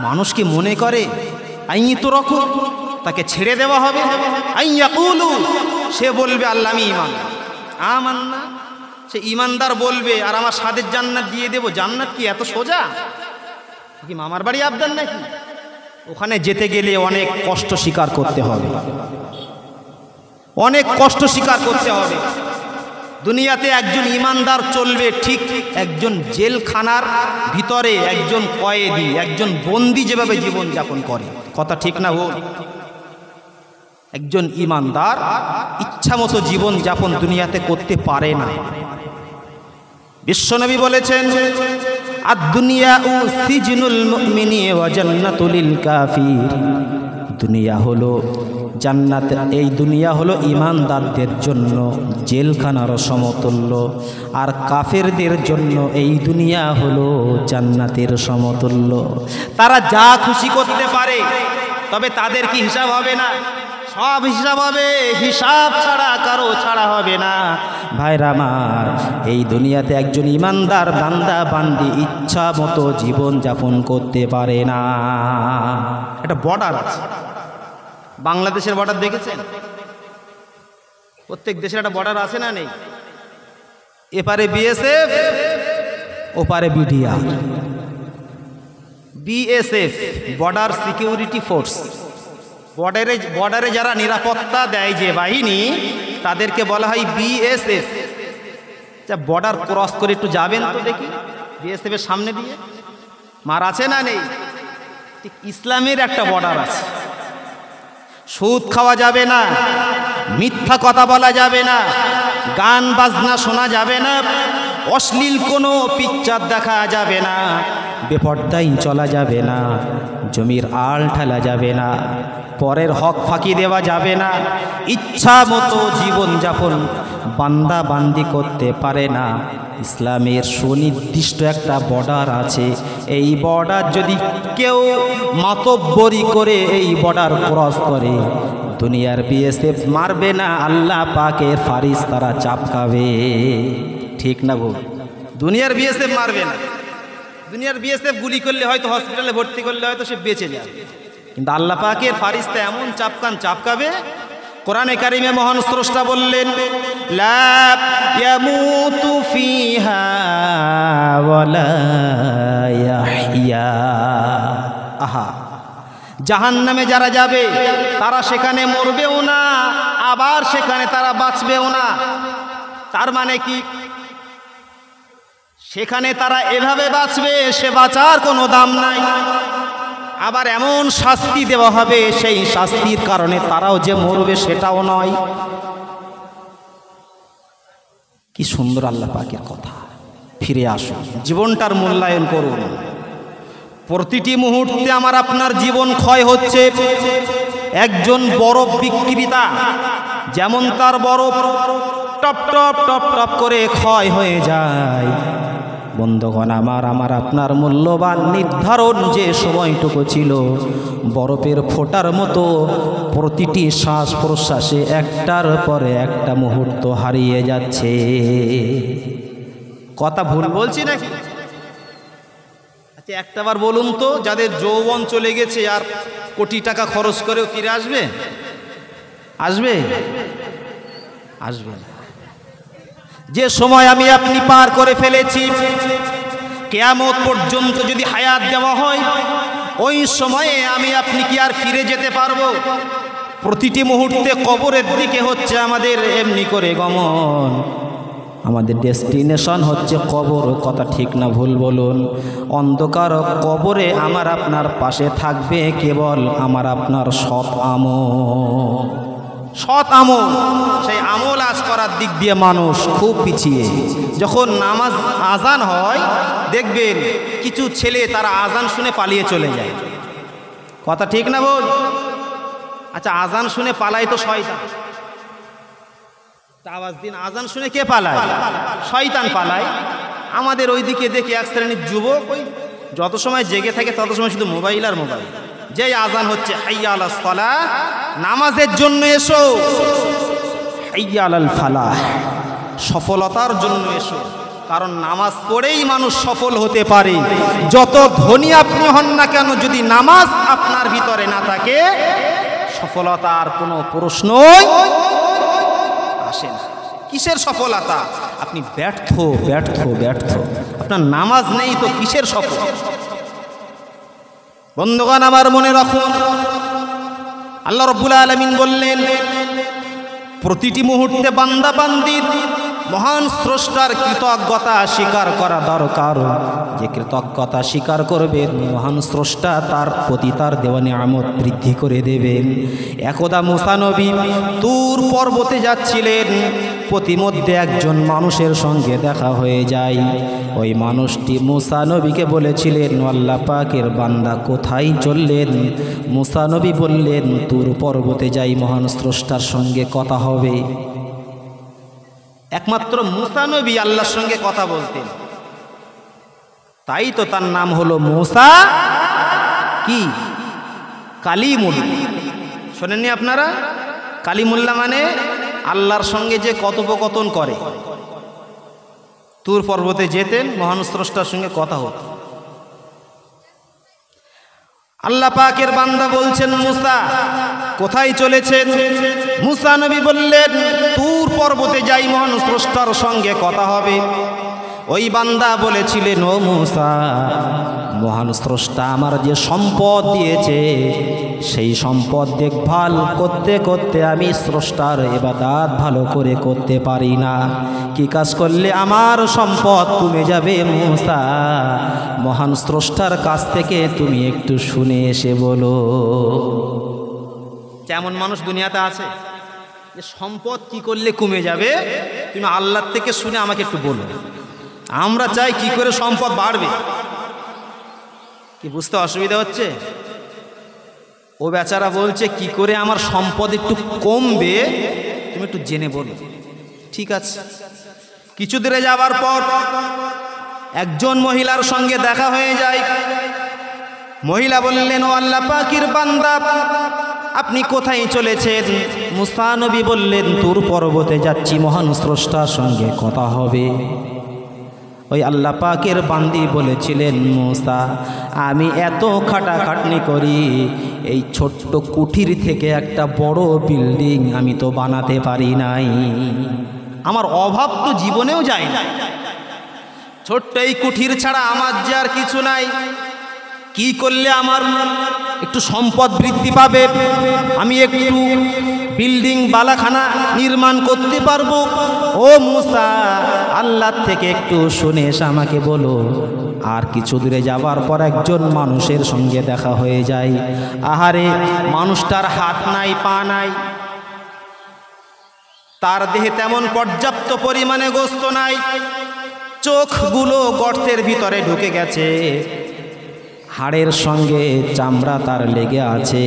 মানুষকে মনে করে আইয়ুতরাকু, তাকে ছেড়ে দেওয়া হবে, আইয়াকুলু, সে বলবে আল্লাহ আমি ঈমান আমান্না, সে ঈমানদার বলবে আর আমার সাদের জান্নাত দিয়ে দেব। জান্নাত কি এত সোজা? কি মামার বাড়ি আবদার নাকি? ওখানে যেতে গেলে অনেক কষ্ট স্বীকার করতে হবে, অনেক কষ্ট স্বীকার করতে হবে। দুনিয়াতে একজন ঈমানদার চলবে ঠিক একজন জেলখানার ভিতরে একজন কয়েদি, একজন বন্দি যেভাবে জীবন যাপন করে। কথা ঠিক না ভুল? একজন ঈমানদার ইচ্ছা মতো জীবন যাপন দুনিয়াতে করতে পারে না। বিশ্বনবী বলেছেন, আদ-দুনিয়া সিজনুল মুমিনি ওয়া জান্নাতুল লিল কাফির। দুনিয়া হলো জান্নাত, এই দুনিয়া হলো ঈমানদারদের জন্য জেলখানার সমতুল্য, আর কাফেরদের জন্য এই দুনিয়া হলো জান্নাতের সমতুল্য। তারা যা খুশি করতে পারে, তবে তাদের কি হিসাব হবে না? সব হিসাব হবে, হিসাব ছাড়া কারো ছাড়া হবে না। ভাইরা আমার, এই দুনিয়াতে একজন ঈমানদার বান্দা বান্দি ইচ্ছা মতো জীবন যাপন করতে পারে না। একটা বর্ডার আছে, বাংলাদেশের বর্ডার দেখেছেন? প্রত্যেক দেশের একটা বর্ডার আছে না নেই? এপারে বিএসএফ, ওপারে BDR. BSF border security force, বর্ডারে যারা নিরাপত্তা দেয় যে বাহিনী, তাদেরকে বলা হয় বিএসএফ। যা বর্ডার ক্রস করে একটু যাবেন তো দেখি, বিএসএফ এর সামনে দিয়ে মার আছে না নেই? ঠিক ইসলামের একটা বর্ডার আছে। সুদ খাওয়া যাবে না, মিথ্যা কথা বলা যাবে না, গান বাজনা শোনা যাবে না, অশ্লীল কোনো পিকচার দেখা যাবে না, বেপরদাই চলা যাবে না, জমির আল ঠেলা যাবে না, পরের হক ফাঁকি দেওয়া যাবে না, ইচ্ছা মতো জীবনযাপন বান্দা বান্দি করতে পারে না। ইসলামের সুনির্দিষ্ট একটা বর্ডার আছে। এই বর্ডার যদি কেউ মাতব্বরি করে এই বর্ডার ক্রস করে, দুনিয়ার বিএসএফ মারবে না, আল্লাহ পাকের ফারিস্তারা চাপ খাবে। ঠিক না ভুল? দুনিয়ার বিএসএফ মারবে না। দুনিয়ার বিএসএফ গুলি করলে হয়তো হসপিটালে ভর্তি করলে হয়তো সে বেঁচে যাবে, কিন্তু আল্লাহ পাকের ফারিস্তা এমন চাপকাবে। কোরআনে কারিমে মহান স্রষ্টা বললেন, লা ইয়ামুতু ফিহা ওয়ালা ইয়াহইয়া। আহা, জাহান্নামে যারা যাবে তারা সেখানে মরবেও না, আবার সেখানে তারা বাঁচবেও না। তার মানে কি? সেখানে তারা এভাবে বাঁচবে, সে বাঁচার কোনো দাম নাই। আবার এমন শাস্তি দেওয়া হবে, সেই শাস্তির কারণে তারাও যে মরবে সেটাও নয়। কি সুন্দর আল্লাহ পাকের কথা। ফিরে আসুন, জীবনটার মূল্যায়ন করুন। প্রতিটি মুহূর্তে আমার আপনার জীবন ক্ষয় হচ্ছে, একজন বরফ বিক্রেতা, যেমন তার বরফ টপ টপ টপ টপ করে ক্ষয় হয়ে যায়। বন্ধুগণ আমার আপনার মূল্যবান নির্ধারণ যে সময়টুকু ছিল, বরফের ফোঁটার মতো প্রতিটি শ্বাস প্রশ্বাসে একটার পরে একটা মুহূর্ত হারিয়ে যাচ্ছে। কথা ভুল বলছি নাকি? আচ্ছা একটাবার বলুন তো, যাদের যৌবন চলে গেছে আর কোটি টাকা খরচ করেও ফিরে আসবে? আসবে? আসবে না। যে সময় আমি আপনি পার করে ফেলেছি, কিয়ামত পর্যন্ত যদি হায়াত দেওয়া হয়, ওই সময়ে আমি আপনি কি আর ফিরে যেতে পারবো? প্রতিটি মুহূর্তে কবরের দিকে হচ্ছে আমাদের এমনি করে গমন। আমাদের ডেস্টিনেশন হচ্ছে কবর। কথা ঠিক না ভুল বলুন? অন্ধকার কবরে আমার আপনার পাশে থাকবে কেবল আমার আপনার সৎ আমল। সৎ আমল, সেই আমল আজ করার দিক দিয়ে মানুষ খুব পিছিয়ে। যখন নামাজ আজান হয় দেখবেন কিছু ছেলে তারা আজান শুনে পালিয়ে চলে যায়। কথা ঠিক না বল? আচ্ছা আজান শুনে পালায় তো শয়তান। আওয়াজ দিন, আজান শুনে কে পালায়? শয়তান পালায়। আমাদের ওইদিকে দেখি এক শ্রেণীর যুবক ওই যত সময় জেগে থাকে তত সময় শুধু মোবাইল আর মোবাইল। যেই আজান হচ্ছে হাইয়া আলাস সালাহ, নামাজের জন্য এসো, হাইয়া আলাল ফালাহ, সফলতার জন্য এসো। কারণ নামাজ পড়েই মানুষ সফল হতে পারে। যত ধনী আপনি হন না কেন, যদি নামাজ আপনার ভিতরে না থাকে, সফলতার কোনো প্রশ্নই আসে না। কিসের সফলতা? আপনি ব্যর্থ ব্যর্থ ব্যর্থ। আপনার নামাজ নেই তো কিসের সফল? বন্ধুগণ আমার মনে রাখুন, আল্লাহ রাব্বুল আলামিন বললেন প্রতিটি মুহূর্তে বান্দা বান্দির মহান স্রষ্টার কৃতজ্ঞতা স্বীকার করা দরকার। যে কৃতজ্ঞতা স্বীকার করবেন, মহান স্রষ্টা তার প্রতি তার দেওয়া নিয়ামত বৃদ্ধি করে দেবেন। একদা মুসা নবী তুর পর্বতে যাচ্ছিলেন, প্রতিমধ্যে একজন মানুষের সঙ্গে দেখা হয়ে যায়। ওই মানুষটি মুসা নবীকে বলেছিলেন, আল্লাহ পাকের বান্দা কোথায় চললেন? মুসা নবী বললেন, তুর পর্বতে যাই, মহান স্রষ্টার সঙ্গে কথা হবে। একমাত্র মুসা নবী আল্লাহর সঙ্গে কথা বলতেন, তাই তো তার নাম হলো মুসা কি কালিমুল্লাহ। শোনেননি আপনারা? কালিমুল্লাহ মানে আল্লাহর সঙ্গে যে কথোপকথন করে। তুর পর্বতে যেতেন, মহান স্রষ্টার সঙ্গে কথা হতো। আল্লাহ পাকের বান্দা বলছেন, মুসা কোথায় চলেছেন? মুসা নবী বললেন, তুর পর্বতে যাই, মহান স্রষ্টার সঙ্গে কথা হবে। ওই বান্দা বলেছিলেন, ও মুসা, মহান স্রষ্টা আমার যে সম্পদ দিয়েছে, সেই সম্পদ দেখভাল করতে করতে আমি স্রষ্টার ইবাদত ভালো করে করতে পারি না। কি কাজ করলে আমার সম্পদ কমে যাবে? মুসা, মহান স্রষ্টার কাছ থেকে তুমি একটু শুনে এসে বলো। কেমন মানুষ দুনিয়াতে আছে যে সম্পদ কি করলে কমে যাবে, তুমি আল্লাহর থেকে শুনে আমাকে একটু বলো। আমরা চাই কি করে সম্পদ বাড়বে। কি বুঝতে অসুবিধা হচ্ছে? ও বেচারা বলছে কি করে আমার সম্পদ একটু কমবে, তুমি একটু জেনে বলো। ঠিক আছে। কিছু দূরে যাবার পর একজন মহিলার সঙ্গে দেখা হয়ে যায়। মহিলা বললেন, ও আল্লাহ পাকের বান্দা, আপনি কোথায় চলেছেন? মুসা নবী বললেন, তুর পর্বতে যাচ্ছি, মহান স্রষ্টার সঙ্গে কথা হবে। ওই আল্লাহ পাকের বান্দি বলেছিলেন, মুসা, আমি এত খাটাখাটনি করি, এই ছোট্ট কুঠির থেকে একটা বড় বিল্ডিং আমি তো বানাতে পারি নাই। আমার অভাব তো জীবনেও যায় না। ছোট্ট এই কুঠির ছাড়া আমার যে আর কিছু নাই। কি করলে আমার একটু সম্পদ বৃদ্ধি পাবে, আমি একটু বিল্ডিং বালাখানা নির্মাণ করতে পারবো? ও মুসা, আল্লাহ থেকে একটু শুনে এসে আমাকে বলো। আর কিছু দূরে যাবার পর একজন মানুষের সঙ্গে দেখা হয়ে যায়। আহারে, মানুষটার হাত নাই, পা নাই, তার দেহে তেমন পর্যাপ্ত পরিমাণে গোস্ত নাই, চোখগুলো গর্তের ভিতরে ঢুকে গেছে, হাড়ের সঙ্গে চামড়া তার লেগে আছে,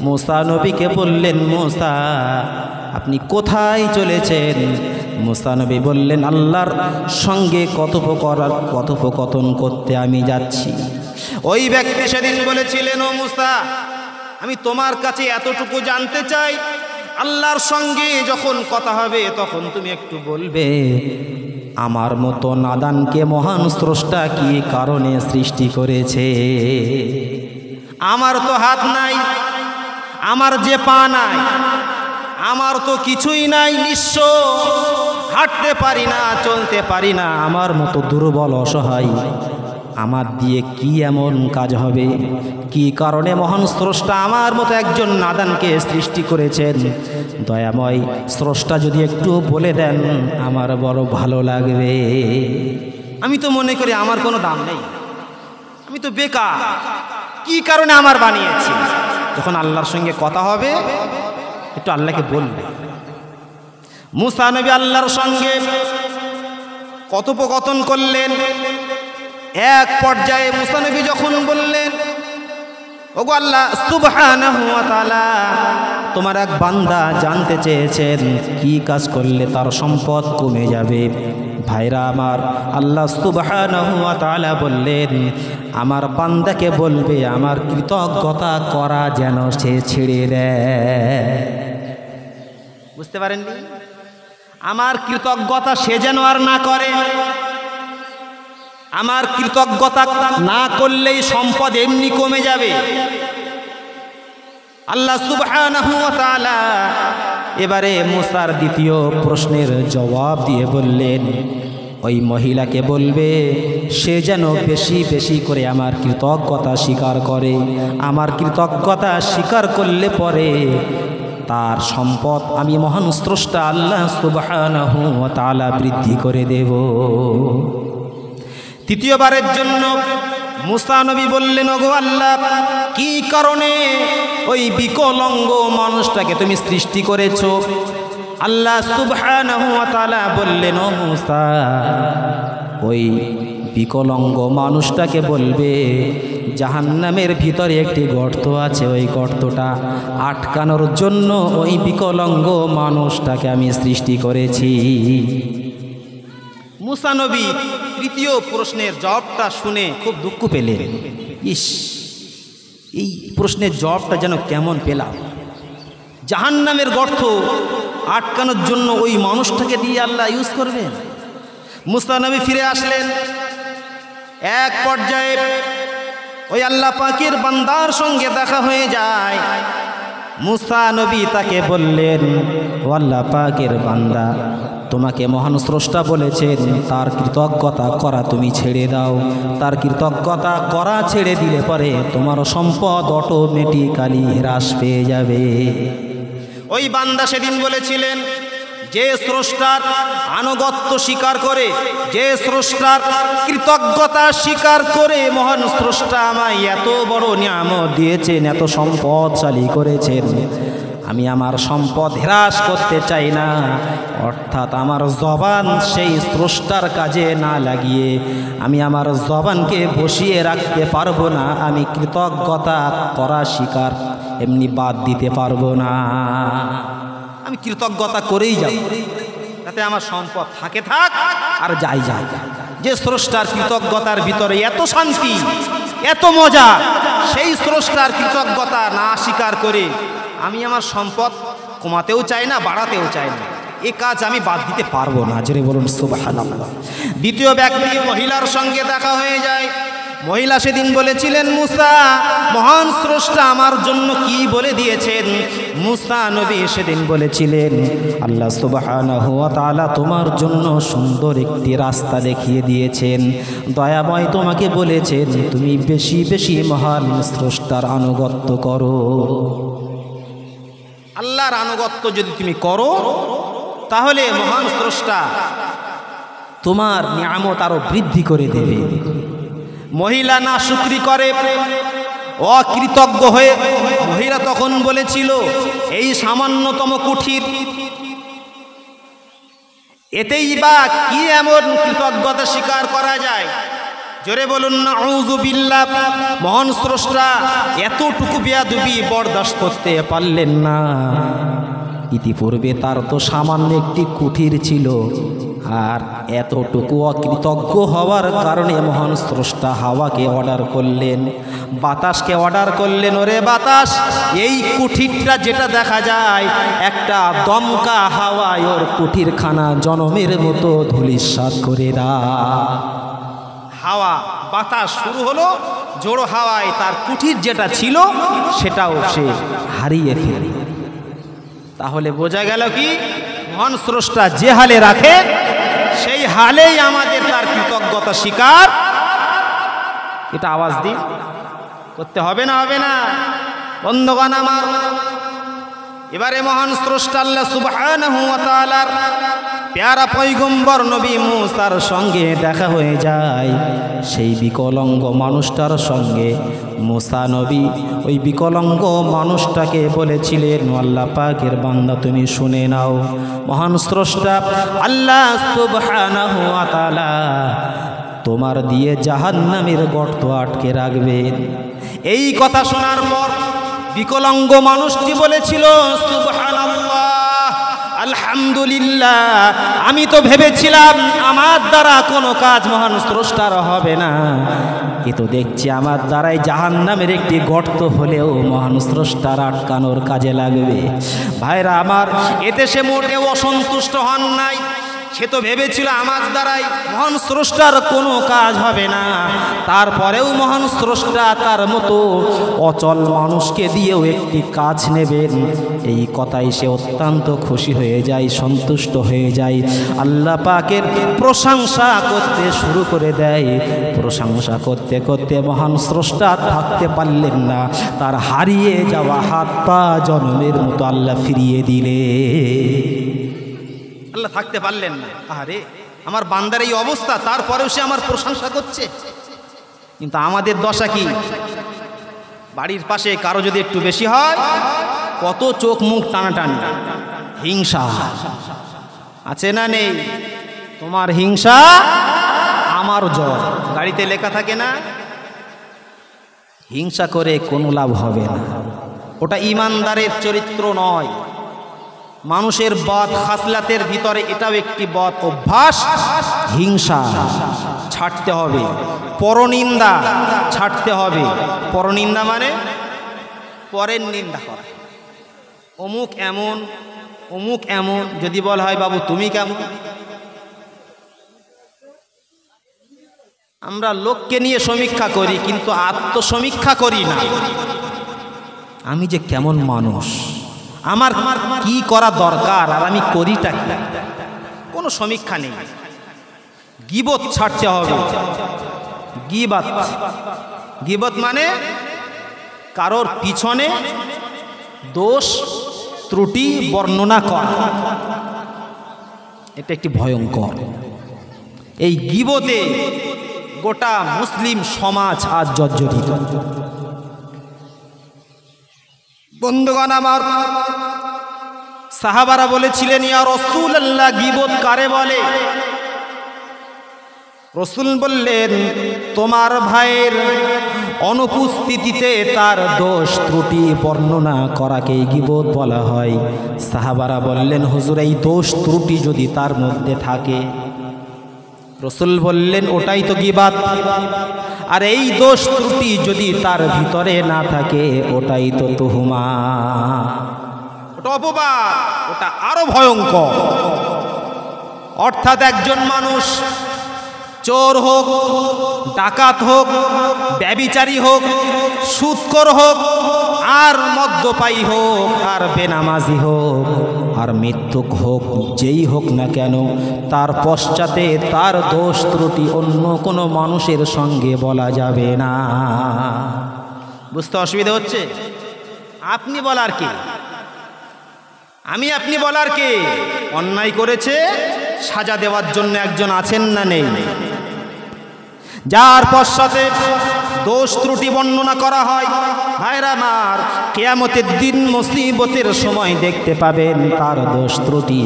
মুসা নবীকে বললেন, মুসা আপনি কোথায় চলেছেন? মুসা নবী বললেন, আল্লাহর সঙ্গে কথোপকথন করতে আমি যাচ্ছি। ওই ব্যক্তি সেদিন বলেছিলেন, ও মুসা, আমি তোমার কাছে এতটুকু জানতে চাই, আল্লাহর সঙ্গে যখন কথা হবে তখন তুমি একটু বলবে, আমার মতো নাদানকে মহান স্রষ্টা কি কারণে সৃষ্টি করেছে? আমার তো হাত নাই, আমার যে পা নাই, আমার তো কিছুই নাই, নিঃস্ব, হাঁটতে পারি না, চলতে পারি না, আমার মতো দুর্বল অসহায়, আমার দিয়ে কি এমন কাজ হবে? কি কারণে মহান স্রষ্টা আমার মতো একজন নাদানকে সৃষ্টি করেছেন? দয়াময় স্রষ্টা যদি একটু বলে দেন আমার বড় ভালো লাগবে। আমি তো মনে করি আমার কোনো দাম নেই, আমি তো বেকার, কি কারণে আমার বানিয়েছি? যখন আল্লাহর সঙ্গে কথা হবে একটু আল্লাহকে বলবে। মুসা নবী আল্লাহর সঙ্গে কথোপকথন করলেন। এক পর্যায়ে মুসা নবী যখন বললেন, ওগো আল্লাহ সুবহানাহু ওয়া তাআলা, তোমার এক বান্দা জানতে চেয়েছেন কি কাজ করলে তার সম্পদ কমে যাবে। ভাইরা আমার, আল্লাহ সুবহানাহু ওয়া তাআলা বললেন, আমার বান্দাকে বলবে আমার কৃতজ্ঞতা করা যেন সে ছেড়ে দেয়। বুঝতে পারেননি? আমার কৃতজ্ঞতা সে যেন আর না করে। আমার কৃতজ্ঞতা না করলেই সম্পদ এমনি কমে যাবে। আল্লাহ সুবহানাহু ওয়া তাআলা এবারে মুসার দ্বিতীয় প্রশ্নের জবাব দিয়ে বললেন, ওই মহিলাকে বলবে সে যেন বেশি বেশি করে আমার কৃতজ্ঞতা স্বীকার করে। আমার কৃতজ্ঞতা স্বীকার করলে পরে তার সম্পদ আমি মহান স্রষ্টা আল্লাহ সুবহানাহু ওয়া তাআলা বৃদ্ধি করে দেব। তৃতীয়বারের জন্য মুসা নবী বললেন, ওগো আল্লাহ, কি কারণে ওই বিকলাঙ্গ মানুষটাকে তুমি সৃষ্টি করেছো? আল্লাহ সুবহানাহু ওয়া তাআলা বললেন, ও মুসা, ওই বিকলাঙ্গ মানুষটাকে বলবে জাহান্নামের ভিতরে একটি গর্ত আছে, ওই গর্তটা আটকানোর জন্য ওই বিকলাঙ্গ মানুষটাকে আমি সৃষ্টি করেছি। মুসা নবী তৃতীয় প্রশ্নের জবাবটা শুনে খুব দুঃখ পেলেন। ইস, এই প্রশ্নের জবাবটা যেন কেমন পেলাম। জাহান্নামের গর্ত আটকানোর জন্য ওই মানুষটাকে দিয়ে আল্লাহ ইউজ করবেন। মুসা নবী ফিরে আসলেন। এক পর্যায়ে ওই আল্লাহ পাকের বান্দার সঙ্গে দেখা হয়ে যায়। মুসা নবী তাকে বললেন, ও আল্লাহ পাকের বান্দা, তোমাকে মহান স্রষ্টা বলেছেন তার কৃতজ্ঞতা করা তুমি ছেড়ে দাও। তার কৃতজ্ঞতা করা ছেড়ে দিলে পরে তোমার সম্পদ অটোমেটিক্যালি হ্রাস পেয়ে যাবে। ওই বান্দা সেদিন বলেছিলেন, যে স্রষ্টার আনুগত্য স্বীকার করে, যে স্রষ্টার কৃতজ্ঞতা স্বীকার করে, মহান স্রষ্টা আমায় এত বড় নিয়ামত দিয়েছেন, এত সম্পদশালী করেছেন, আমি আমার সম্পদ হ্রাস করতে চাই না। অর্থাৎ আমার জবান সেই স্রষ্টার কাজে না লাগিয়ে আমি আমার জবানকে বসিয়ে রাখতে পারবো না। আমি কৃতজ্ঞতা করা স্বীকার এমনি বাদ দিতে পারবো না। আমি কৃতজ্ঞতা করেই যাব, তাতে আমার সম্পদ থাকে থাক আর যাই যাই। যে স্রষ্টার কৃতজ্ঞতার ভিতরে এত শান্তি, এত মজা, সেই স্রষ্টার কৃতজ্ঞতা না স্বীকার করে আমি আমার সম্পদ কমাতেও চাই না, বাড়াতেও চাই না। এ কাজ আমি বাদ দিতে পারবো না। জোরে বলুন সুবহানাল্লাহ। দ্বিতীয় ব্যক্তি মহিলার সঙ্গে দেখা হয়ে যায়। মহিলা সেদিন বলেছিলেন, মুসা, মহান স্রষ্টা আমার জন্য কি বলে দিয়েছেন? মুসা নবী সেদিন বলেছিলেন, আল্লাহ সুবহানাহু ওয়া তাআলা তোমার জন্য সুন্দর একটি রাস্তা দেখিয়ে দিয়েছেন। দয়াময় তোমাকে বলেছেন তুমি বেশি বেশি মহান স্রষ্টার আনুগত্য করো। আল্লাহর আনুগত্য যদি তুমি করো তাহলে মহান স্রষ্টা তোমার নিয়ামত আরো বৃদ্ধি করে দেবে। মহিলা না শুকরি করে, অকৃতজ্ঞ হয়ে মহিলা তখন বলেছিল, এই সামান্যতম কুঠির, এতেই বা কি এমন কৃতজ্ঞতা স্বীকার করা যায়? জোরে বলুন নাউযু বিল্লাহ। মহান স্রষ্টা এতটুকু বেয়াদবি বরদাস্ত করতে পারলেন না। ইতিপূর্বে তার তো সামান্য একটি কুঠির ছিল, আর এতটুকু অকৃতজ্ঞ হওয়ার কারণে মহান স্রষ্টা হাওয়াকে অর্ডার করলেন, বাতাসকে অর্ডার করলেন, ওরে বাতাস, এই কুঠিরটা যেটা দেখা যায় একটা দমকা হাওয়ায় ওর কুঠিরখানা জনমের মতো ধূলিসাৎ করে দাও। হাওয়া বাতাস শুরু হলো, জোড়ো হাওয়ায় তার কুঠির যেটা ছিল সেটাও সে হারিয়ে ফেলে। তাহলে বোঝা গেল কি, মহান স্রষ্টা যে হালে রাখে সেই হালেই আমাদের তার কৃতজ্ঞতা স্বীকার, এটা আওয়াজ দিই করতে হবে না, হবে না বন্ধুগণ আমার। এবারে মহান স্রষ্টা আল্লাহ সুবহানাহু ওয়া তাআলার প্যারা পয়গম্বর নবী মুসার সঙ্গে দেখা হয়ে যায়। সেই বিকলাঙ্গ মানুষটার সঙ্গে মুসা নবী ওই বিকলাঙ্গ মানুষটাকে বলেছিলেন, আল্লাহ পাকের বান্দা তুমি শুনে নাও, মহান স্রষ্টা আল্লাহ সুবহানাহু ওয়া তাআলা তোমার দিয়ে জাহান্নামের গর্ত আটকে রাখবেন। এই কথা শোনার পর বিকলাঙ্গ মানুষটি বলেছিল, সুবহানাল্লাহ, আলহামদুলিল্লাহ, আমি তো ভেবেছিলাম আমার দ্বারা কোনো কাজ মহান স্রষ্টার হবে না, কিন্তু দেখছি আমার দ্বারাই জাহান্নামের একটি গর্ত হলেও মহান স্রষ্টার আটকানোর কাজে লাগবে। ভাইরা আমার, এতে সে মোটেও অসন্তুষ্ট হন নাই। সে তো ভেবেছিল আমার দ্বারাই মহান স্রষ্টার কোনো কাজ হবে না, তারপরেও মহান স্রষ্টা তার মতো অচল মানুষকে দিয়েও একটি কাজ নেবেন, এই কথাই সে অত্যন্ত খুশি হয়ে যায়, সন্তুষ্ট হয়ে যায়। আল্লাহ পাকের প্রশংসা করতে শুরু করে দেয়। প্রশংসা করতে করতে মহান স্রষ্টা থাকতে পারলেন না, তার হারিয়ে যাওয়া হাত পা জন্মের মতো আল্লাহ ফিরিয়ে দিলে। আল্লাহ থাকতে পারলেন না, আরে আমার বান্দার এই অবস্থা, তারপরেও সে আমার প্রশংসা করছে। কিন্তু আমাদের দশা কি, বাড়ির পাশে কারো যদি একটু বেশি হয় কত চোখ মুখ টানাটানি, হিংসা আছে না নেই? তোমার হিংসা আমার জয়, গাড়িতে লেখা থাকে না? হিংসা করে কোনো লাভ হবে না, ওটা ইমানদারের চরিত্র নয়। মানুষের বদ খাসলাতের ভিতরে এটাও একটি বদ অভ্যাস। হিংসা ছাড়তে হবে, পরনিন্দা ছাড়তে হবে। পরনিন্দা মানে পরের নিন্দা করা, অমুক এমন অমুক এমন। যদি বলা হয় বাবু তুমি কেমন, আমরা লোককে নিয়ে সমীক্ষা করি কিন্তু আত্মসমীক্ষা করি না। আমি যে কেমন মানুষ, আমার কি করা দরকার আর আমি করিটা কি, কোনো সমীক্ষা নেই। গীবত ছাড়তে হবে। গীবত মানে কারোর পিছনে দোষ ত্রুটি বর্ণনা করা, এটা একটি ভয়ঙ্কর। এই গীবতে গোটা মুসলিম সমাজ আজ জর্জরিত। বন্ধুগণ আমার, সাহাবারা বলেছিলেন, ইয়া রাসূলুল্লাহ, গীবত কারে বলে? রাসূল বললেন, তোমার ভাইয়ের অনুপস্থিতিতে তার দোষ ত্রুটি বর্ণনা করাকেই গীবত বলা হয়। সাহাবারা বললেন, হুজুর, এই দোষ ত্রুটি যদি তার মধ্যে থাকে? রাসূল বললেন, ওটাই তো গীবত। আর এই দোষ ত্রুটি যদি তার ভিতরে না থাকে, ওটাই তো তুহমা, ওটা অপবাদ, ওটা আরো ভয়ঙ্কর। অর্থাৎ একজন মানুষ চোর হোক, ডাকাত হোক, ব্যভিচারী হোক, সুদখোর হোক, আর মদ্যপায়ী হোক, আর বেনামাজি হোক, আর মৃত্যুক হোক, যেই হোক না কেন, তার পশ্চাতে তার দোষ ত্রুটি অন্য কোনো মানুষের সঙ্গে বলা যাবে না। বুঝতে অসুবিধা হচ্ছে? আপনি বলার কে, আমি আপনি বলার কে? অন্যায় করেছে, সাজা দেওয়ার জন্য একজন আছেন না নেই? যার পশ্চাতে দোষ ত্রুটি বর্ণনা করা হয়, ভাইরা আমার, কিয়ামতের দিন মুসিবতের সময় দেখতে পাবেন তার দোষ ত্রুটি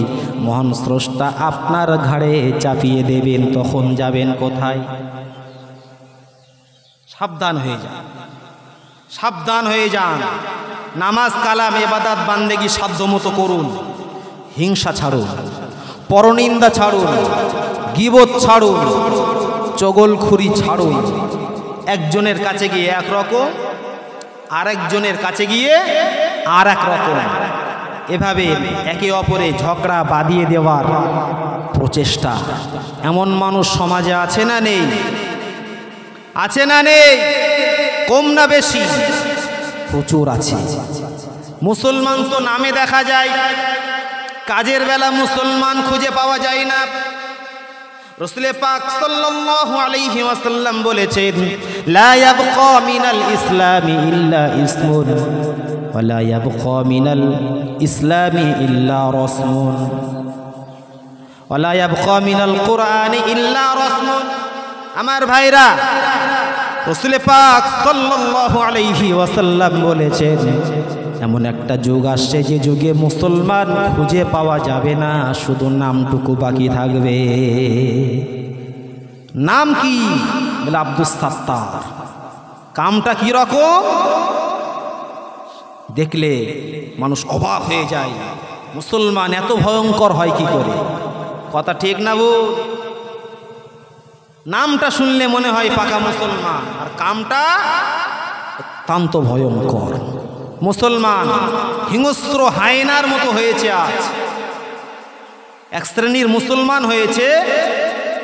মহান স্রষ্টা আপনার ঘাড়ে চাপিয়ে দেবেন। তখন যাবেন কোথায়? সাবধান হয়ে যান, সাবধান হয়ে যান। নামাজ কালাম ইবাদত বান্দেগি সাধ্যমতো করুন। হিংসা ছাড়ুন, পরনিন্দা ছাড়ুন, গীবত ছাড়ুন, চগলখুরি ছাড়ুন। একজনের কাছে গিয়ে একরকম, আরেকজনের কাছে গিয়ে আর এক রকম, এভাবে একে অপরে ঝগড়া বাঁধিয়ে দেওয়ার প্রচেষ্টা। এমন মানুষ সমাজে আছে না নেই? আছে না নেই? কম না বেশি? প্রচুর আছে। মুসলমান তো নামে দেখা যায়, কাজের বেলা মুসলমান খুঁজে পাওয়া যায় না। রাসূল পাক সাল্লাল্লাহু আলাইহি ওয়াসাল্লাম বলেছেন, লা ইয়াবকা মিনাল ইসলামি ইল্লা ইসমুন ওয়া লা ইয়াবকা মিনাল ইসলামি ইল্লা রাসমুন ওয়া লা ইয়াবকা মিনাল কুরআনি ইল্লা রাসমুন। আমার ভাইরা, রাসূল পাক সাল্লাল্লাহু আলাইহি ওয়াসাল্লাম বলেছেন, এমন একটা যুগ আসছে যে যুগে মুসলমান খুঁজে পাওয়া যাবে না, শুধু নামটুকু বাকি থাকবে। নাম কি? বলে আব্দুস সাত্তার। কামটা কি রকম? দেখলে মানুষ অবাক হয়ে যায়, মুসলমান এত ভয়ঙ্কর হয় কি করে? কথা ঠিক না বল? নামটা শুনলে মনে হয় পাকা মুসলমান, আর কামটা অত্যন্ত ভয়ঙ্কর। মুসলমান হিংস্র হায়নার মতো হয়েছে। আজ এক শ্রেণীর মুসলমান হয়েছে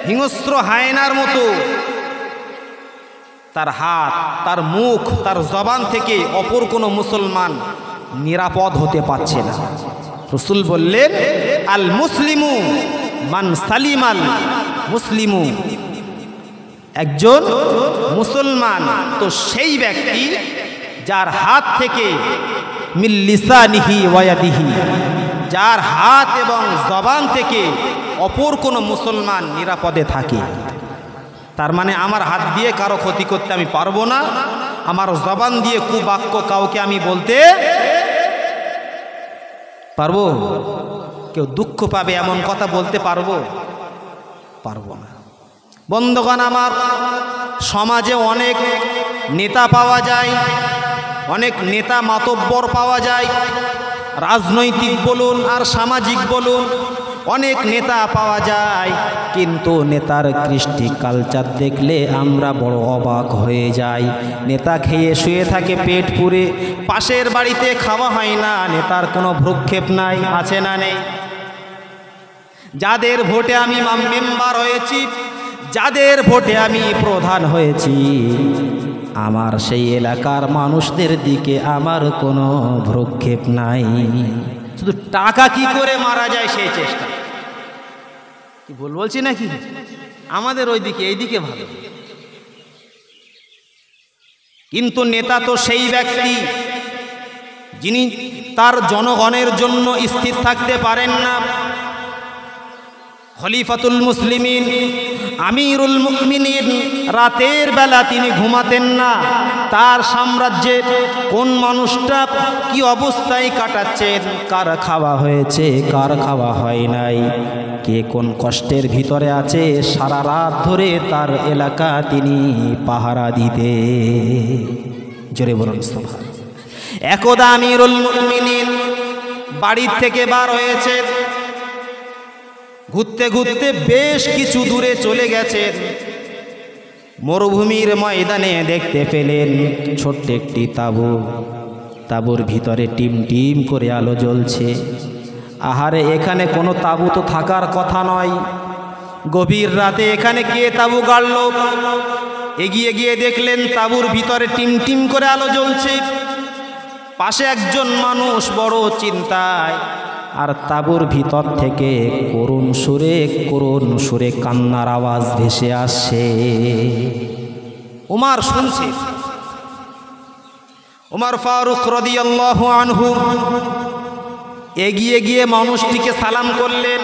হিংস্র হায়নার মতো। তার হাত, তার মুখ, তার জবান থেকে অপর কোনো মুসলমান নিরাপদ হতে পারছে না। রাসূল বললেন, আল মুসলিমু মান সালিমাল মুসলিমু। একজন মুসলমান তো সেই ব্যক্তি যার হাত থেকে মিন লিসানিহি ওয়া ইয়াদিহি, যার হাত এবং জবান থেকে অপর কোনো মুসলমান নিরাপদে থাকে। তার মানে আমার হাত দিয়ে কারো ক্ষতি করতে আমি পারবো না, আমার জবান দিয়ে কুবাক্য কাউকে আমি বলতে পারবো? কেউ দুঃখ পাবে এমন কথা বলতে পারবো? পারবো না। বন্ধুগণ আমার, সমাজে অনেক নেতা পাওয়া যায়, অনেক নেতা মাতব্বর পাওয়া যায়, রাজনৈতিক বলুন আর সামাজিক বলুন, অনেক নেতা পাওয়া যায়। কিন্তু নেতার কৃষ্টি কালচার দেখলে আমরা বড় অবাক হয়ে যাই। নেতা খেয়ে শুয়ে থাকে পেট পুরে, পাশের বাড়িতে খাওয়া হয় না, নেতার কোনো ভ্রুক্ষেপ নাই। আছে না নেই? যাদের ভোটে আমি মেম্বার হয়েছি, যাদের ভোটে আমি প্রধান হয়েছি, আমার সেই এলাকার মানুষদের দিকে আমার কোনো ভ্রুক্ষেপ নাই। শুধু টাকা কি করে মারা যায় সেই চেষ্টা। কি বলছি নাকি? আমাদের ওইদিকে এইদিকে ভালো, কিন্তু নেতা তো সেই ব্যক্তি যিনি তার জনগণের জন্য স্থির থাকতে পারেন না। খলিফাতুল মুসলিমিন, আমিরুল মুমিনিন, রাতের বেলা তিনি ঘুমাতেন না। তার সাম্রাজ্যে কোন মানুষটা কি অবস্থায় কাটাচ্ছেন, কার খাওয়া হয়েছে, কার খাওয়া হয় নাই, কে কোন কষ্টের ভিতরে আছে, সারা রাত ধরে তার এলাকা তিনি পাহারা দিতে। জোরে বলুন সুবহান। একদা আমিরুল মুমিনিন বাড়ির থেকে বার হয়েছে, ঘুরতে ঘুরতে বেশ কিছু দূরে চলে গেছেন। মরুভূমির ময়দানে দেখতে পেলেন ছোট্ট একটি তাঁবু, তাঁবুর ভিতরে টিম টিম করে আলো জ্বলছে। আহারে, এখানে কোনো তাঁবু তো থাকার কথা নয়। গভীর রাতে এখানে কে তাঁবু গাড়ল? এগিয়ে গিয়ে দেখলেন তাঁবুর ভিতরে টিম টিম করে আলো জ্বলছে। পাশে একজন মানুষ বড় চিন্তায়, আর তাঁবুর ভিতর থেকে করুণ সুরে কান্নার আওয়াজ ভেসে আসছে। উমর শুনছে। উমর ফারুক রাদিয়াল্লাহু আনহু এগিয়ে গিয়ে মানুষটিকে সালাম করলেন।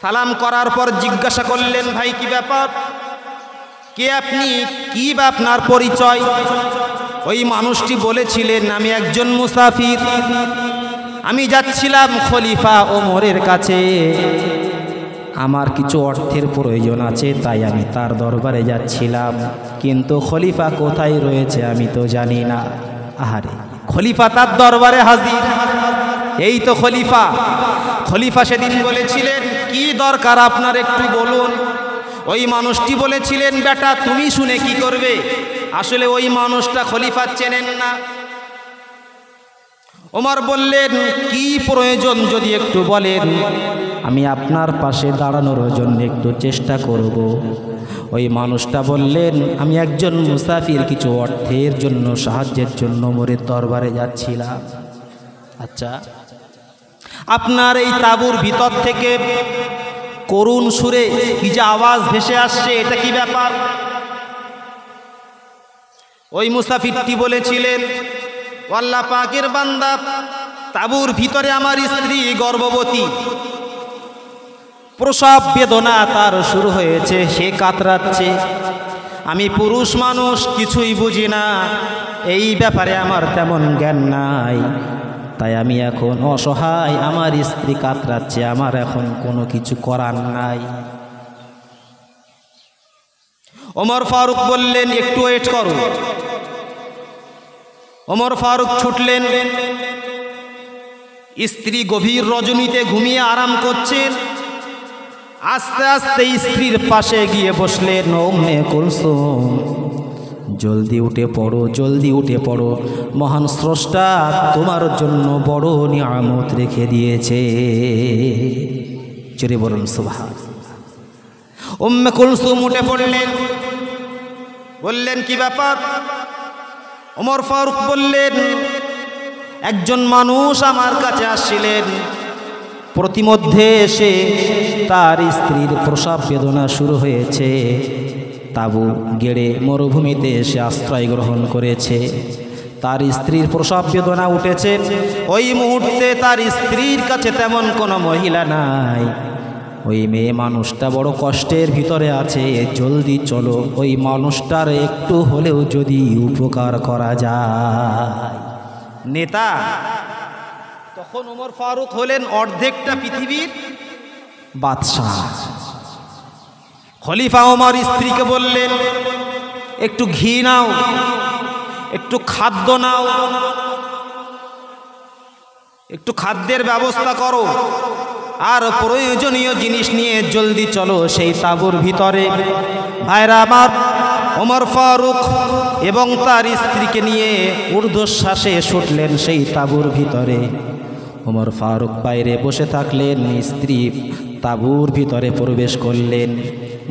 সালাম করার পর জিজ্ঞাসা করলেন, ভাই কি ব্যাপার, কে আপনি, কি বা আপনার পরিচয়? ওই মানুষটি বলেছিলেন, আমি একজন মুসাফির, আমি যাচ্ছিলাম খলিফা ওমরের কাছে, আমার কিছু অর্থের প্রয়োজন আছে, তাই আমি তার দরবারে যাচ্ছিলাম, কিন্তু খলিফা কোথায় রয়েছে আমি তো জানি না। আহারে, খলিফা তার দরবারে হাজির। এই তো খলিফা। খলিফা সেদিন বলেছিলেন, কি দরকার আপনার একটু বলুন। ওই মানুষটি বলেছিলেন, বেটা তুমি শুনে কি করবে। আসলে ওই মানুষটা খলিফা চেনেন না। ওমর বললেন, কি প্রয়োজন যদি একটু বলেন, আমি আপনার পাশে দাঁড়ানোর জন্য একটু চেষ্টা করব। ওই মানুষটা বললেন, আমি একজন মুসাফির, কিছু অর্থের জন্য, সাহায্যের জন্য ওমরের দরবারে যাচ্ছিলাম। আচ্ছা, আপনার এই তাঁবুর ভিতর থেকে করুণ সুরে কি যে আওয়াজ ভেসে আসছে, এটা কি ব্যাপার? ওই মুসাফিরটি বলেছিলেন, আল্লাহ পাকের বান্দা, তাঁবুর ভিতরে আমার স্ত্রী গর্ভবতী, প্রসব বেদনা তার শুরু হয়েছে, সে কাতরাচ্ছে। আমি পুরুষ মানুষ, কিছুই বুঝি না, এই ব্যাপারে আমার তেমন জ্ঞান নাই, তাই আমি এখন অসহায়, আমার স্ত্রী কাতরাচ্ছে, আমার এখন কোনো কিছু করার নাই। ওমর ফারুক বললেন, একটু ওয়েট করো। ওমর ফারুক ছুটলেন। স্ত্রী গভীর রজনীতে ঘুমিয়ে আরাম করছেন। আস্তে আস্তে স্ত্রীর পাশে গিয়ে বসলেন। উম্মে কুলসুম, জলদি উঠে পড়ো, জলদি উঠে পড়ো, মহান স্রষ্টা তোমার জন্য বড় নিয়ামত রেখে দিয়েছে। জোরে বলুন সুবহান। উম্মে কুলসুম উঠে পড়লেন, বললেন, কি ব্যাপার? ওমর ফারুক বললেন, একজন মানুষ আমার কাছে আসছিলেন, প্রতিমধ্যে এসে তার স্ত্রীর প্রসব বেদনা শুরু হয়েছে, তাঁবু গেড়ে মরুভূমিতে এসে আশ্রয় গ্রহণ করেছে, তার স্ত্রীর প্রসব বেদনা উঠেছে। ওই মুহূর্তে তার স্ত্রীর কাছে তেমন কোনো মহিলা নাই, ওই মেয়ে মানুষটা বড় কষ্টের ভিতরে আছে, জলদি চলো, ওই মানুষটার একটু হলেও যদি উপকার করা যায়। নেতা তখন ওমর ফারুক হলেন অর্ধেকটা পৃথিবীর বাদশাহ। খলিফা ওমর স্ত্রীকে বললেন, একটু ঘি নাও, একটু খাদ্য নাও, একটু খাদ্যের ব্যবস্থা করো, আর প্রয়োজনীয় জিনিস নিয়ে জলদি চলো সেই তাঁবুর ভিতরে। ভাইরা আমার, ওমর ফারুক এবং তার স্ত্রীকে নিয়ে ঊর্ধ্বশ্বাসে ছুটলেন সেই তাঁবুর ভিতরে। ওমর ফারুক বাইরে বসে থাকলেন, স্ত্রী তাঁবুর ভিতরে প্রবেশ করলেন,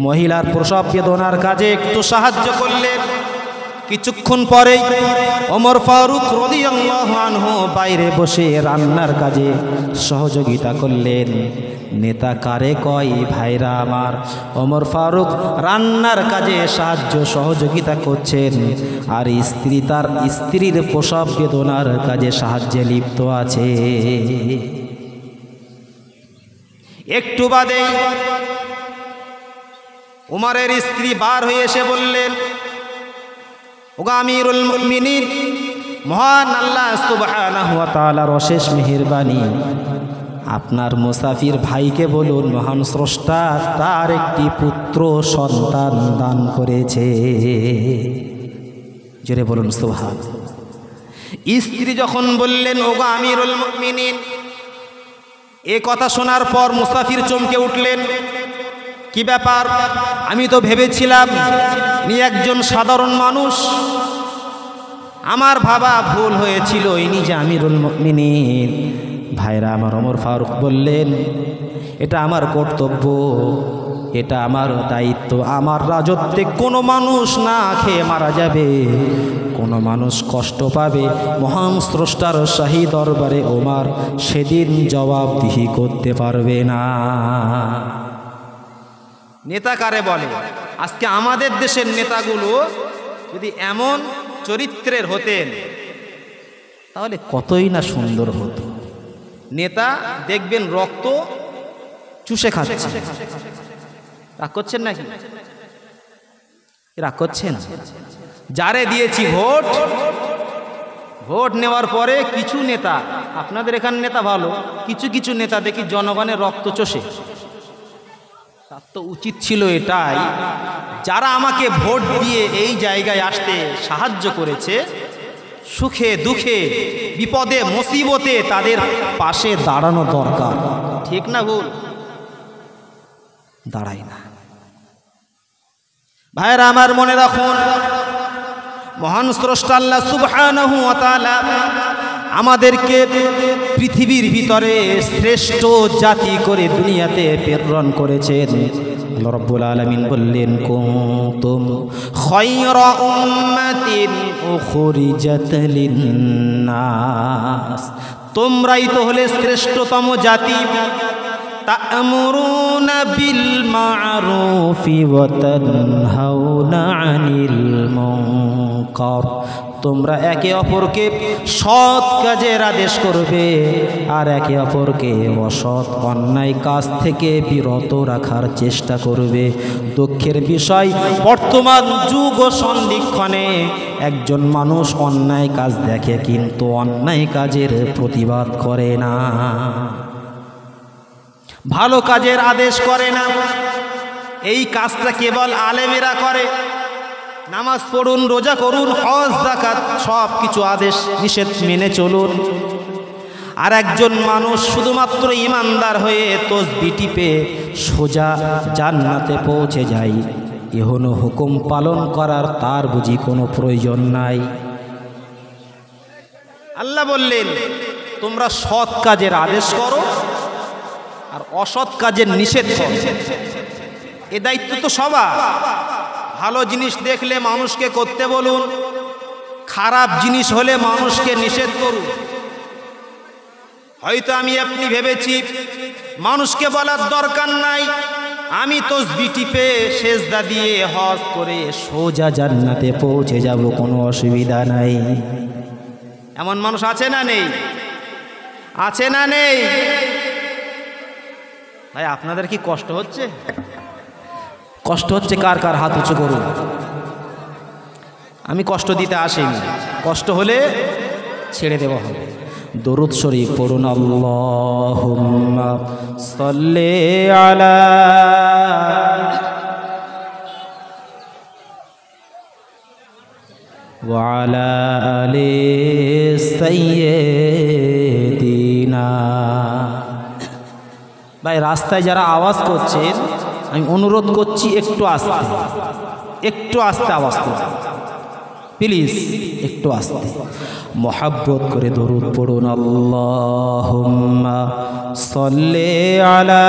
মহিলার প্রসব বেদনার কাজে একটু সাহায্য করলেন। কিছুক্ষণ পরেই ওমর ফারুক রাদিয়াল্লাহু আনহু বাইরে বসে রান্নার কাজে সহযোগিতা করলেন। নেতা কারে কয়? ভাইরা আমার, ওমর ফারুক রান্নার কাজে সাহায্য সহযোগিতা করছেন, আর স্ত্রী তার স্ত্রীর প্রসব বেদনার কাজে সাহায্যে লিপ্ত আছে। একটু বাদে উমরের স্ত্রী বার হয়ে এসে বললেন, ওগো আমিরুল মুমিনিন, মহান আল্লাহ সুবহানাহু ওয়া তাআলার অশেষ মেহেরবানি, আপনার মুসাফির ভাইকে বলুন মহান স্রষ্টা তার একটি পুত্র সন্তান দান করেছে। জোরে বলুন সুবহান। স্ত্রী যখন বললেন, ওগো আমিরুল মুমিনিন, এ কথা শোনার পর মুসাফির চমকে উঠলেন। কি ব্যাপার? আমি তো ভেবেছিলাম ইনি একজন সাধারণ মানুষ, আমার ভাবা ভুল হয়েছিল, ইনি যে আমিরুল মুমিনিন। ভাইরা আমার, ওমর ফারুক বললেন, এটা আমার কর্তব্য, এটা আমার দায়িত্ব, আমার রাজত্বে কোনো মানুষ না খেয়ে মারা যাবে, কোনো মানুষ কষ্ট পাবে, মহান স্রষ্টার শাহী দরবারে ওমর সেদিন জবাবদিহি করতে পারবে না। নেতা কারে বলে? আজকে আমাদের দেশের নেতাগুলো যদি এমন চরিত্রের হতেন তাহলে কতই না সুন্দর হতো। নেতা দেখবেন রক্ত চুষে খাচ্ছে। রাগ করছেন নাকি? রাগ করছেন? যারে দিয়েছি ভোট, ভোট নেওয়ার পরে কিছু নেতা, আপনাদের এখানে নেতা ভালো, কিছু কিছু নেতা দেখি জনগণের রক্ত চষে। তার তো উচিত ছিল এটাই, যারা আমাকে ভোট দিয়ে এই জায়গায় আসতে সাহায্য করেছে, সুখে দুঃখে বিপদে মুসিবতে তাদের পাশে দাঁড়ানো দরকার। ঠিক না ভুল? দাঁড়াই না। ভাইরা আমার, মনে রাখুন, মহান স্রষ্টা আল্লাহ সুবহানাহু ওয়া তাআলা আমাদেরকে পৃথিবীর ভিতরে শ্রেষ্ঠ জাতি করে দুনিয়াতে প্রেরণ করেছেন। আল্লাহ রাব্বুল আলামিন বললেন, কুনতুম খায়রা উম্মাতিন উখরিজাত লিন-নাস, তোমরাই তো হলে শ্রেষ্ঠতম জাতি। তা'মুরুনা বিল মা'রুফি ওয়া তানহাউনা আনিল মুনকার, তোমরা একে অপরকে সৎ কাজের আদেশ করবে আর একে অপরকে অসৎ অন্যায় কাজ থেকে বিরত রাখার চেষ্টা করবে। দুঃখের বিষয়, বর্তমান যুগ ও সন্ধিক্ষণে একজন মানুষ অন্যায় কাজ দেখে কিন্তু অন্যায় কাজের প্রতিবাদ করে না, ভালো কাজের আদেশ করে না। এই কাজটা কেবল আলেমেরা করে। নামাজ পড়ুন, রোজা করুন, হজ যাকাত সব কিছু আদেশ নিষেধ মেনে চলুন। আর একজন মানুষ শুধুমাত্র ইমানদার হয়ে তসবিহ টিপে সোজা জান্নাতে পৌঁছে যায়, এহনো হুকুম পালন করার তার বুঝি কোনো প্রয়োজন নাই। আল্লাহ বললেন, তোমরা সৎ কাজের আদেশ করো আর অসৎ কাজের নিষেধ করো। এ দায়িত্ব তো সবার। ভালো জিনিস দেখলে মানুষকে করতে বলুন, খারাপ জিনিস হলে মানুষকে নিষেধ করুন। হয়তো আমি আপনি ভেবেছি মানুষকে বলার দরকার নাই, আমি তসবিহ টিপে সেজদা দিয়ে হজ করে সোজা জান্নাতে পৌঁছে যাব, কোনো অসুবিধা নাই। এমন মানুষ আছে না নেই? আছে না নেই? ভাই, আপনাদের কি কষ্ট হচ্ছে? কষ্ট হচ্ছে কার কার? হাত উঁচু করুন। আমি কষ্ট দিতে আসিনি, কষ্ট হলে ছেড়ে দেওয়া হবে। দরুদ শরীফ পড়ুন। আল্লাহুম্মা সাল্লি আলা ওয়া আলা আলি সাইয়্যিদিনা। ভাই, রাস্তায় যারা আওয়াজ করছেন আমি অনুরোধ করছি একটু আস্তে, একটু আস্তে আওয়াজ করুন প্লিজ, একটু আস্তে। মোহাব্বত করে দরুদ পড়ুন। আল্লাহুম্মা সাল্লি আলা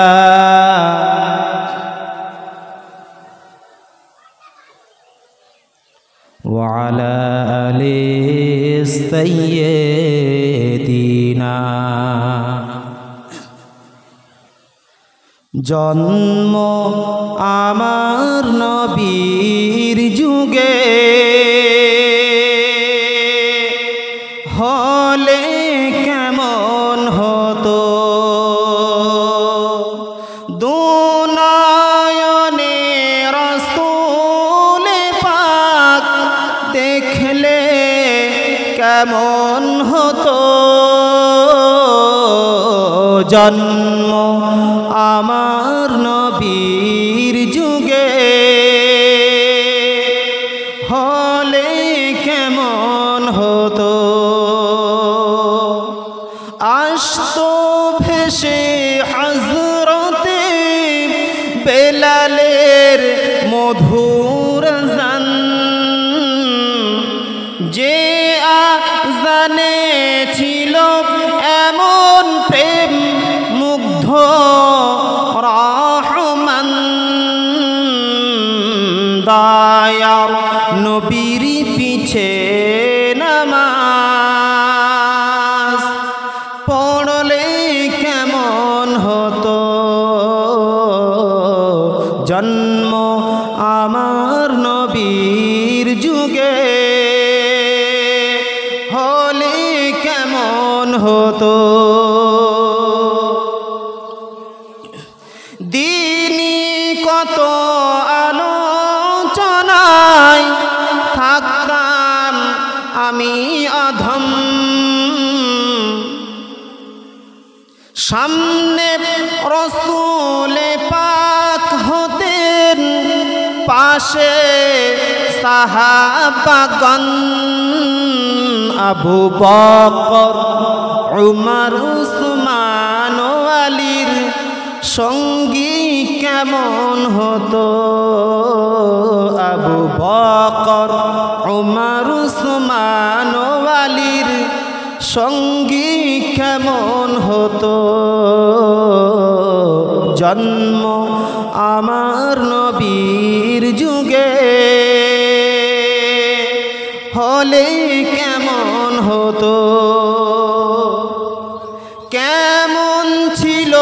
ওয়া আলা আলি সাইয়্যিদিনা। জন্ম আমার নবীর যুগে হলে কেমন হতো, দুনয়নে রাসূল পাক দেখলে কেমন হতো। জন্ম আমার নবীর যুগে হলে কেমন হতো, আসতো ভেসে হযরতে বেলালের মধুর আযান, যে আযানে ছিল এমন প্রেম মুগ্ধ রহমান, দয়ার নবীর পিছে নামাজ পড়লে কেমন হতো। জন্ম আমার নবীর যুগে হলে কেমন হতো। দিনই কত আলোচনায় থাকতাম আমি অধম, সামনে রাসূল পাক হতেন পাশে সাহাবাগণ, আবু বকর উমর উসমান আলীর সঙ্গী কেমন হতো। আবু বকর উমর উসমান আলীর সঙ্গী কেমন হতো। জন্ম আমার নবীর যুগে হলে কেমন হতো। কেমন ছিল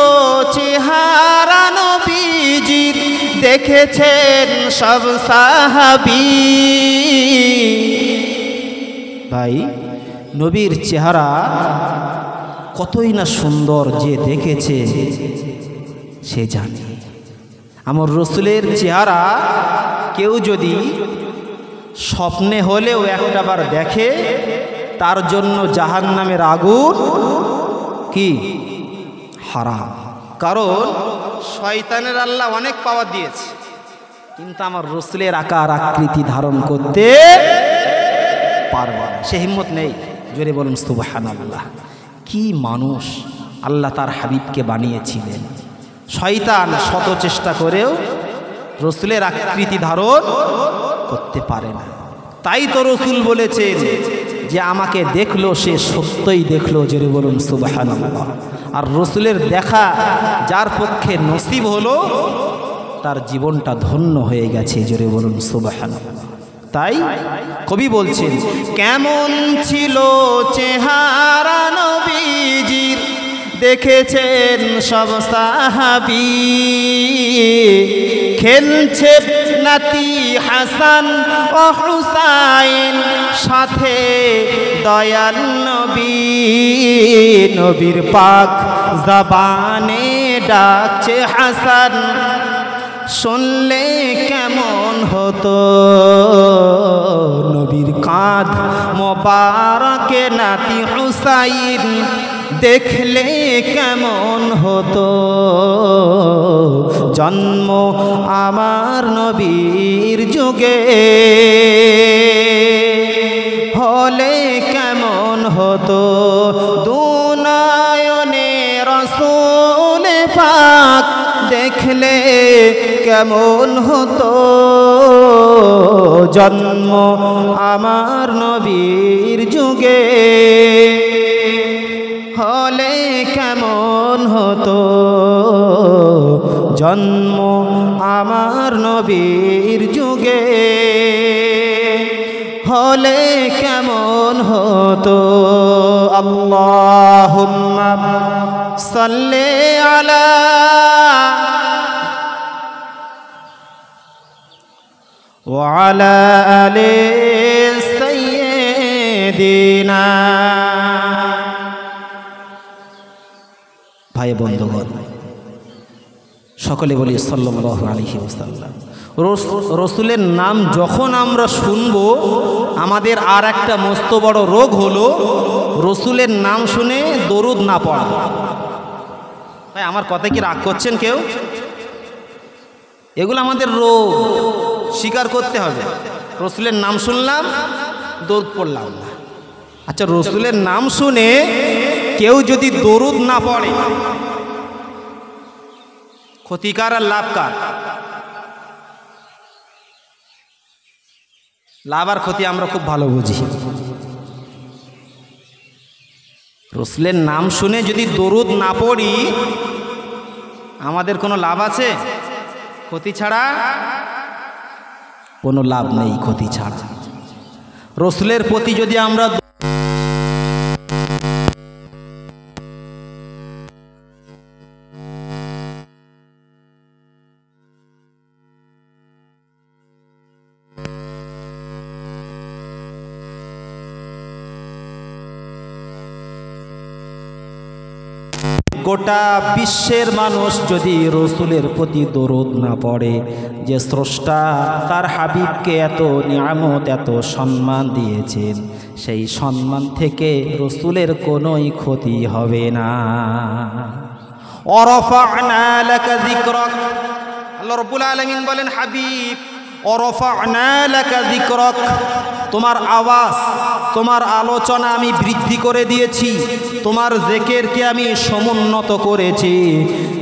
চেহারা নবীজির, দেখেছেন সব সাহাবী। ভাই, নবীর চেহারা কতই না সুন্দর, যে দেখেছে সে জানে। আমার রসুলের চেহারা কেউ যদি স্বপ্নে হলেও একটাবার দেখে, তার জন্য জাহান্নামের আগুন কি হারাম। কারণ শয়তানের আল্লাহ অনেক পাওয়ার দিয়েছে, কিন্তু আমার রসুলের আকার আকৃতি ধারণ করতে পারবে না, সে হিম্মত নেই। জোরে বলুন সুবহানাল্লাহ। কি মানুষ আল্লাহ তার হাবিবকে বানিয়েছিলেন। শয়তান শত চেষ্টা করেও রসুলের আকৃতি ধারণ করতে পারে না। তাই তো রসুল বলেছেন যে আমাকে দেখলো সে সত্যই দেখলো। জোরে বলুন সুবহানাল্লাহ। আর রসুলের দেখা যার পক্ষে নসিব হলো, তার জীবনটা ধন্য হয়ে গেছে। জোরে বলুন সুবহানাল্লাহ। তাই কবি বলছেন, কেমন ছিল চেহারা নবীজির, দেখেছেন সব সাহাবী। খেলছে নাতি হাসান ও হুসাইন, সাথে দয়াল নবী। নবীর পাক জবানে ডাকছে হাসান, শুনলে কেমন হতো। নবীর কাঁধ মোবারকে নাতি হুসাইন, দেখলে কেমন হতো। জন্ম আমার নবীর যুগে হলে কেমন হতো। দুনয়নে রাসূল পাক দেখলে কেমন হতো। জন্ম আমার নবীর যুগে হলে কেমন হতো। জন্ম আমার নবীর যুগে হলে কেমন হতো। আল্লাহুম্মা সাল্লি আলা ওয়া আলা আলি সাইয়্যিদিনা। ভাই বন্ধুগণ, সকলে বলি সাল্লাল্লাহু আলাইহি ওয়াসাল্লাম। রসুলের নাম যখন আমরা শুনব, আমাদের আর একটা মস্ত বড় রোগ হলো রসুলের নাম শুনে দরুদ না পড়া। ভাই, আমার কথা কি রাগ করছেন কেউ? এগুলো আমাদের রোগ, স্বীকার করতে হবে। রসুলের নাম শুনলাম, দরুদ পড়লাম না। আচ্ছা, রসুলের নাম শুনে কেউ যদি দরুদ না পড়ে, ক্ষতিকার আর লাভকার? লাভ আর ক্ষতি আমরা খুব ভালো বুঝি। রসুলের নাম শুনে যদি দরুদ না পড়ি, আমাদের কোনো লাভ আছে? ক্ষতি ছাড়া কোনো লাভ নেই, ক্ষতি ছাড়া। রসুলের প্রতি যদি আমরা গোটা বিশ্বের মানুষ যদি রসুলের প্রতি দরুদ না পড়ে, যে স্রষ্টা তার হাবিবকে এত নিয়ামত এত সম্মান দিয়েছেন, সেই সম্মান থেকে রসুলের কোনোই ক্ষতি হবে না। ওয়ারাফা'না লাকা যিকরাক, আল্লাহ রাব্বুল আলামিন বলেন, হাবিব ওয়ারাফা'না লাকা যিকরাক, তোমার আওয়াজ, তোমার আলোচনা আমি বৃদ্ধি করে দিয়েছি, তোমার জিকিরকে আমি সমুন্নত করেছি।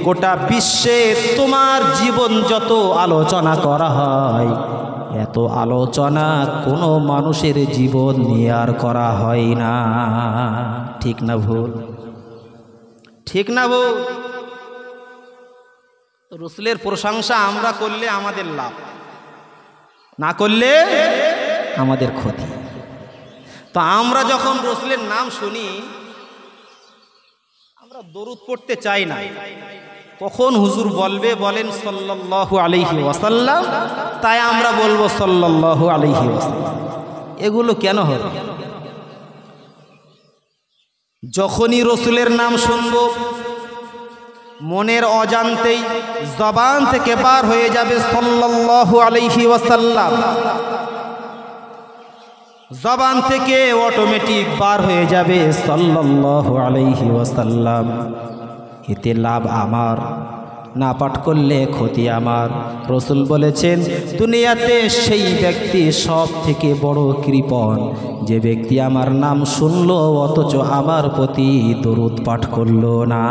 গোটা বিশ্বে তোমার জীবন যত আলোচনা করা হয়, এত আলোচনা কোনো মানুষের জীবন নিয়ে আর করা হয় না। ঠিক না ভুল? ঠিক না ভুল? রাসূলের প্রশংসা আমরা করলে আমাদের লাভ, না করলে আমাদের ক্ষতি। তো আমরা যখন রাসূলের নাম শুনি, আমরা দরুদ পড়তে চাই না। কখন হুজুর বলেন সাল্লাল্লাহু আলাইহি ওয়াসাল্লাম, তাই আমরা বলবো সাল্লাল্লাহু আলাইহি ওয়াসাল্লাম। এগুলো কেন হয়? যখনই রাসূলের নাম শুনব, মনের অজান্তেই জবান থেকে বার হয়ে যাবে সাল্লাল্লাহু আলাইহি ওয়াসাল্লাম। জবান থেকে অটোমেটিক বার হয়ে যাবে সাল্লাল্লাহু আলাইহি ওয়াসাল্লাম। এতে লাভ আমার, না পাঠ করলে ক্ষতি আমার। রাসূল বলেছেন, দুনিয়াতে সেই ব্যক্তি সব থেকে বড় কৃপণ, যে ব্যক্তি আমার নাম শুনলো অথচ আমার প্রতি দরুদ পাঠ করলো না।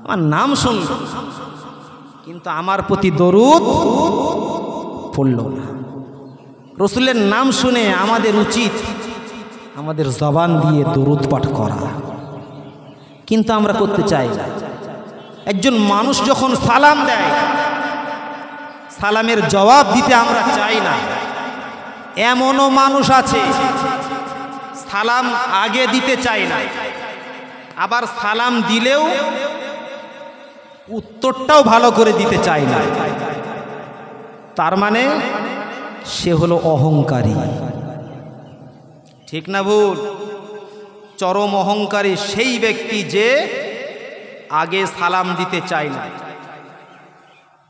আমার নাম শুনল কিন্তু আমার প্রতি দরুদ পড়ল না। রাসূলের নাম শুনে আমাদের উচিত আমাদের জবান দিয়ে দরুদ পাঠ করা, কিন্তু আমরা করতে চাই না। একজন মানুষ যখন সালাম দেয়, সালামের জবাব দিতে আমরা চাই না। এমনও মানুষ আছে সালাম আগে দিতে চায় না, আবার সালাম দিলেও উত্তরটাও ভালো করে দিতে চায় না। তার মানে সে হলো অহংকারী। ঠিক না ভুল? চরম অহংকারী সেই ব্যক্তি যে আগে সালাম দিতে চায় না,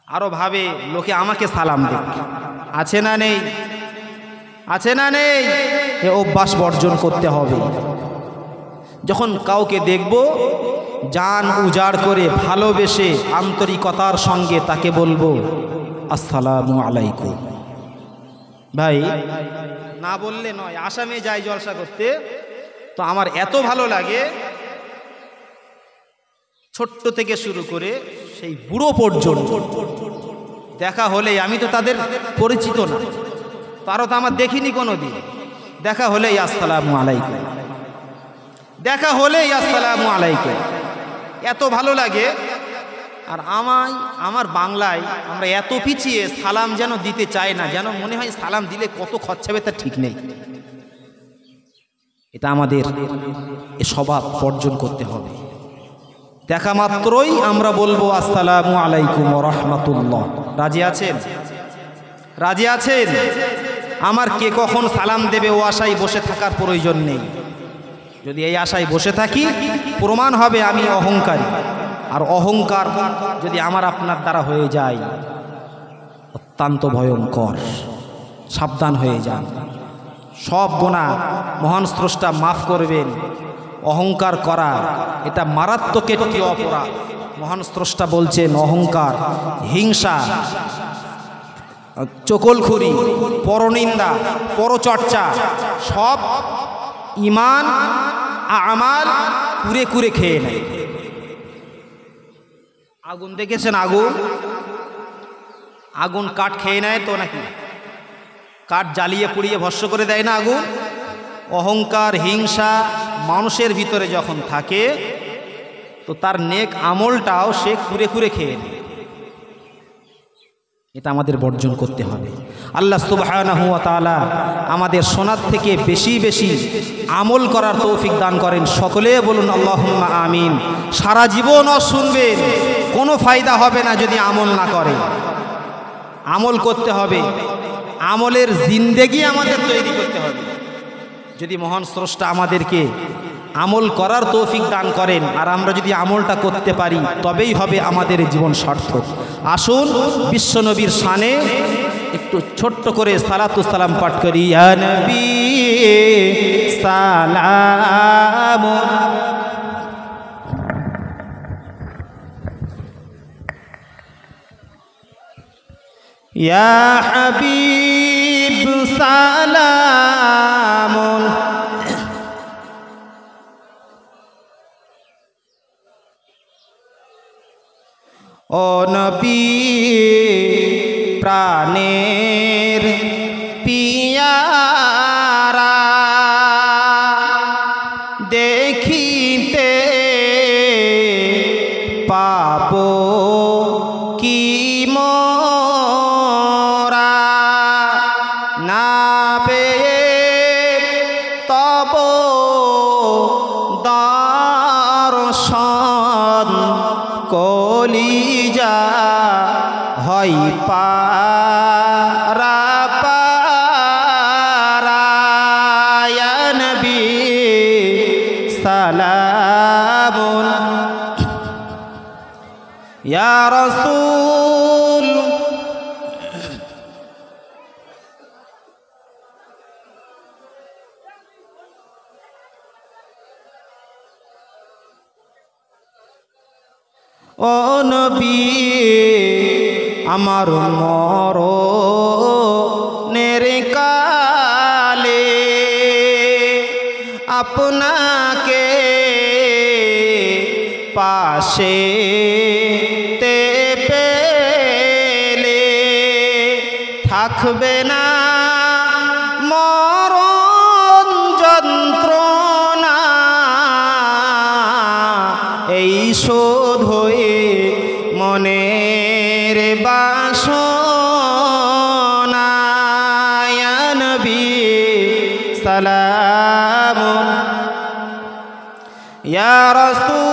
আরো ভাবে লোকে আমাকে সালাম দেবে। আছে না নেই? আছে না নেই? এ অভ্যাস বর্জন করতে হবে। যখন কাউকে দেখব, জান উজাড় করে ভালোবেসে আন্তরিকতার সঙ্গে তাকে বলবো আসসালামু আলাইকুম। ভাই, না বললে নয়। আসামে যাই জলসা করতে, তো আমার এত ভালো লাগে, ছোট্ট থেকে শুরু করে সেই বুড়ো পর্যন্ত দেখা হলেই, আমি তো তাদের পরিচিত না, তারও তো আমার দেখিনি কোনো দিন, দেখা হলেই আসসালামু আলাইকুম, দেখা হলেই আসসালামু আলাইকুম, এত ভালো লাগে। আর আমার বাংলায় আমরা এত পিছিয়ে, সালাম যেন দিতে চাই না, যেন মনে হয় সালাম দিলে কত খরচাবে তার ঠিক নেই। এটা আমাদের এ স্বভাব বর্জন করতে হবে। দেখা মাত্রই আমরা বলবো আসসালামু আলাইকুম ওয়া রাহমাতুল্লাহ। রাজি আছেন? রাজি আছেন? আমার কে কখন সালাম দেবে ও আশায় বসে থাকার প্রয়োজন নেই। যদি এই আশায় বসে থাকি, প্রমাণ হবে আমি অহংকারী। আর অহংকার যদি আমার আপনার দ্বারা হয়ে যায়, অত্যন্ত ভয়ঙ্কর। সাবধান হয়ে যান। সব গুনাহ মহান স্রষ্টা মাফ করবেন। অহংকার করা এটা মারাত্মক একটি অপরাধ। মহান স্রষ্টা বলছেন, অহংকার, হিংসা, চকলখুরি, পরনিন্দা, পরচর্চা সব ঈমান আমাল কুরে কুরে খেয়ে নেয়। আগুন দেখেছেন? আগুন কাঠ খেয়ে নেয় তো নাকি? কাঠ জ্বালিয়ে পুড়িয়ে ভস্ম করে দেয় না আগুন? অহংকার, হিংসা মানুষের ভিতরে যখন থাকে, তো তার নেক আমলটাও সে কুরে কুরে খেয়ে নেয়। এটা আমাদের বর্জন করতে হবে। আল্লাহ সুবহানাহু ওয়া তাআলা আমাদের শোনার থেকে বেশি বেশি আমল করার তৌফিক দান করেন। সকলে বলুন আল্লাহুম্মা আমিন। সারা জীবনও শুনবেন, কোনো ফায়দা হবে না যদি আমল না করে। আমল করতে হবে, আমলের জিন্দেগি আমাদের তৈরি করতে হবে। যদি মহান স্রষ্টা আমাদেরকে আমল করার তৌফিক দান করেন, আর আমরা যদি আমলটা করতে পারি, তবেই হবে আমাদের জীবন সার্থক। আসুন বিশ্বনবীর শানে একটু ছোট্ট করে সালাতু সালাম পাঠ করি। ইয়া নবী সালাম। ইয়া হাবিব সালামুন ও নবী প্রাণের পিয়ারা দেখিতে পাবো কি মোরা না পেয়ে তব দর্শন কলিজা হয় পারা পারা ইয়া নবী সালামুন ইয়া রাসূল ও নবী আমার মরণের কালে আপনাকে পাশে তে পেলে থাকবে না মরণ যন্ত্রণা এই শোধ হয়ে মনের বাসনা ইয়া নবী সালামুন ইয়া রাসূল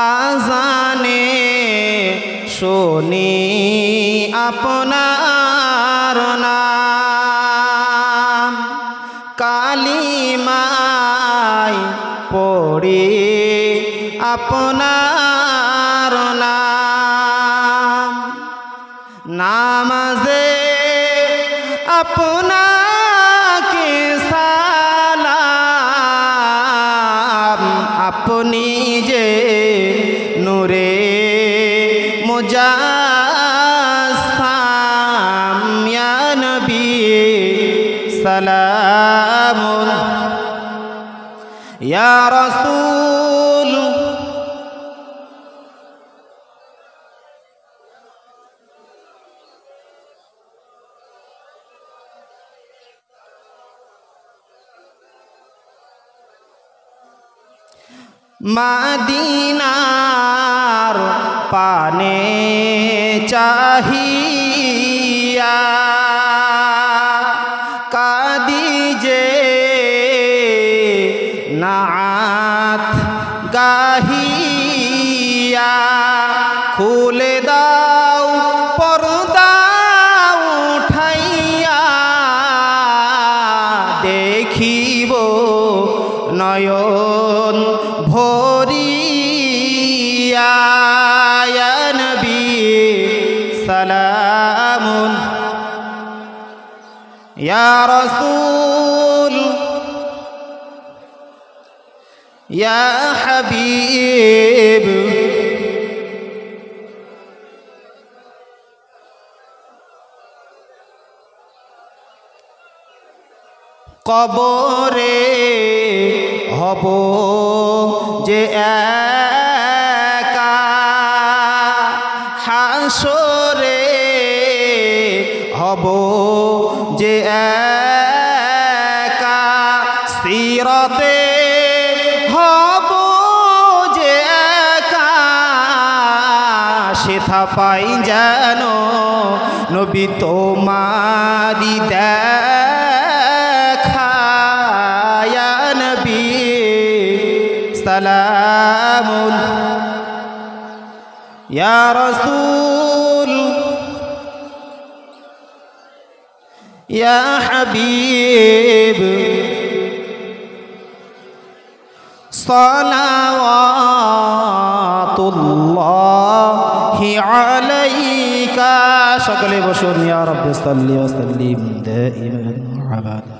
আজানে শুনি আপনার নাম কালিমায় পড়ি আপনার নাম নামাজে আপনাকে সালাম আপনি যে নূরে মুজাসসাম ইয়া নবী সালামুন ইয়া রাসূল মদিনার পানে চাহিয়া কাদি যে নাত গাহিয়া খুলে দাও পর্দা উঠাইয়া দেখিব নয়ন ভরিয়া ইয়া নবী সালামুন ইয়া রাসূল ইয়া হাবিব কবরে হব যে একা হাসরে হব যে একা সিরাতে হব যে একা সেথা পাই যেন নবী তোমারি দেখা ইয়া নবী সালামুন ইয়া রাসূল ইয়া হাবিব সালাওয়াতুল্লাহি আলাইকা সকলে বসুন। ইয়া রাব্বি সাল্লি ওয়া সাল্লিম দাইমান আবাদা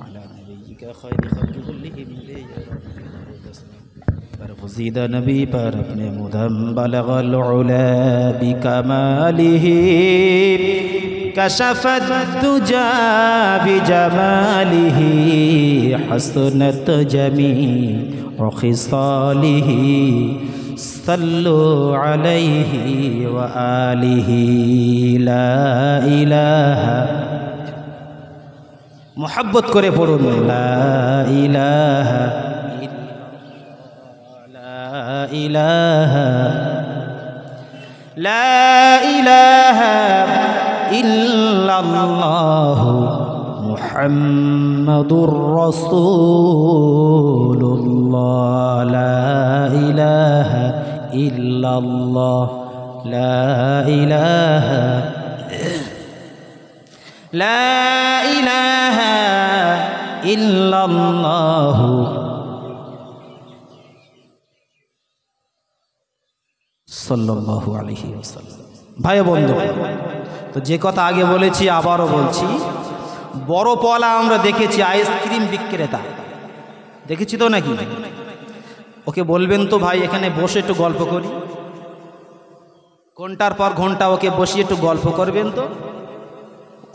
আলা নবিয়িকা খায়রি খালকি কুল্লিহিম برغزيد نبي پر اپنے مدھم بلغ العلا بکماله كشف الدجى بجماله حسنت جميع خصاله صلوا عليه وآله لا إله محبت করে পড়ুন لا إله لا إله إلا الله محمد رسول الله لا إله إلا الله لا إله إلا الله সাল্লাল্লাহু আলাইহি ওয়াসাল্লাম। ভাই বন্ধু, তো যে কথা আগে বলেছি আবারও বলছি, বড় পলা আমরা দেখেছি আইসক্রিম বিক্রেতা, দেখেছি তো নাকি? ওকে বলবেন তো ভাই এখানে বসে একটু গল্প করি, ঘন্টার পর ঘন্টা ওকে বসিয়ে একটু গল্প করবেন তো,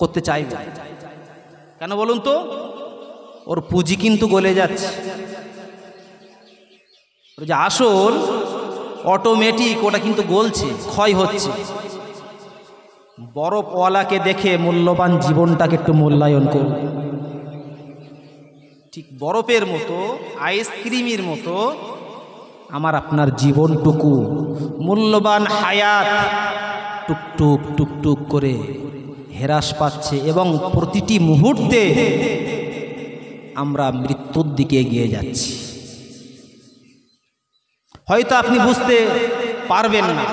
করতে চাইবে কেন বলুন তো? ওর পুঁজি কিন্তু গলে যাচ্ছে। ওর যে আসল অটোমেটিক ওটা কিন্তু গলছে, ক্ষয় হচ্ছে। বরফওয়ালাকে দেখে মূল্যবান জীবনটাকে একটু মূল্যায়ন করুন। ঠিক বরফের মতো, আইসক্রিমের মতো আমার আপনার জীবনটুকু মূল্যবান হায়াত টুকটুক টুকটুক করে হ্রাস পাচ্ছে এবং প্রতিটি মুহূর্তে আমরা মৃত্যুর দিকে এগিয়ে যাচ্ছি। হয়তো আপনি বুঝতে পারবেন না,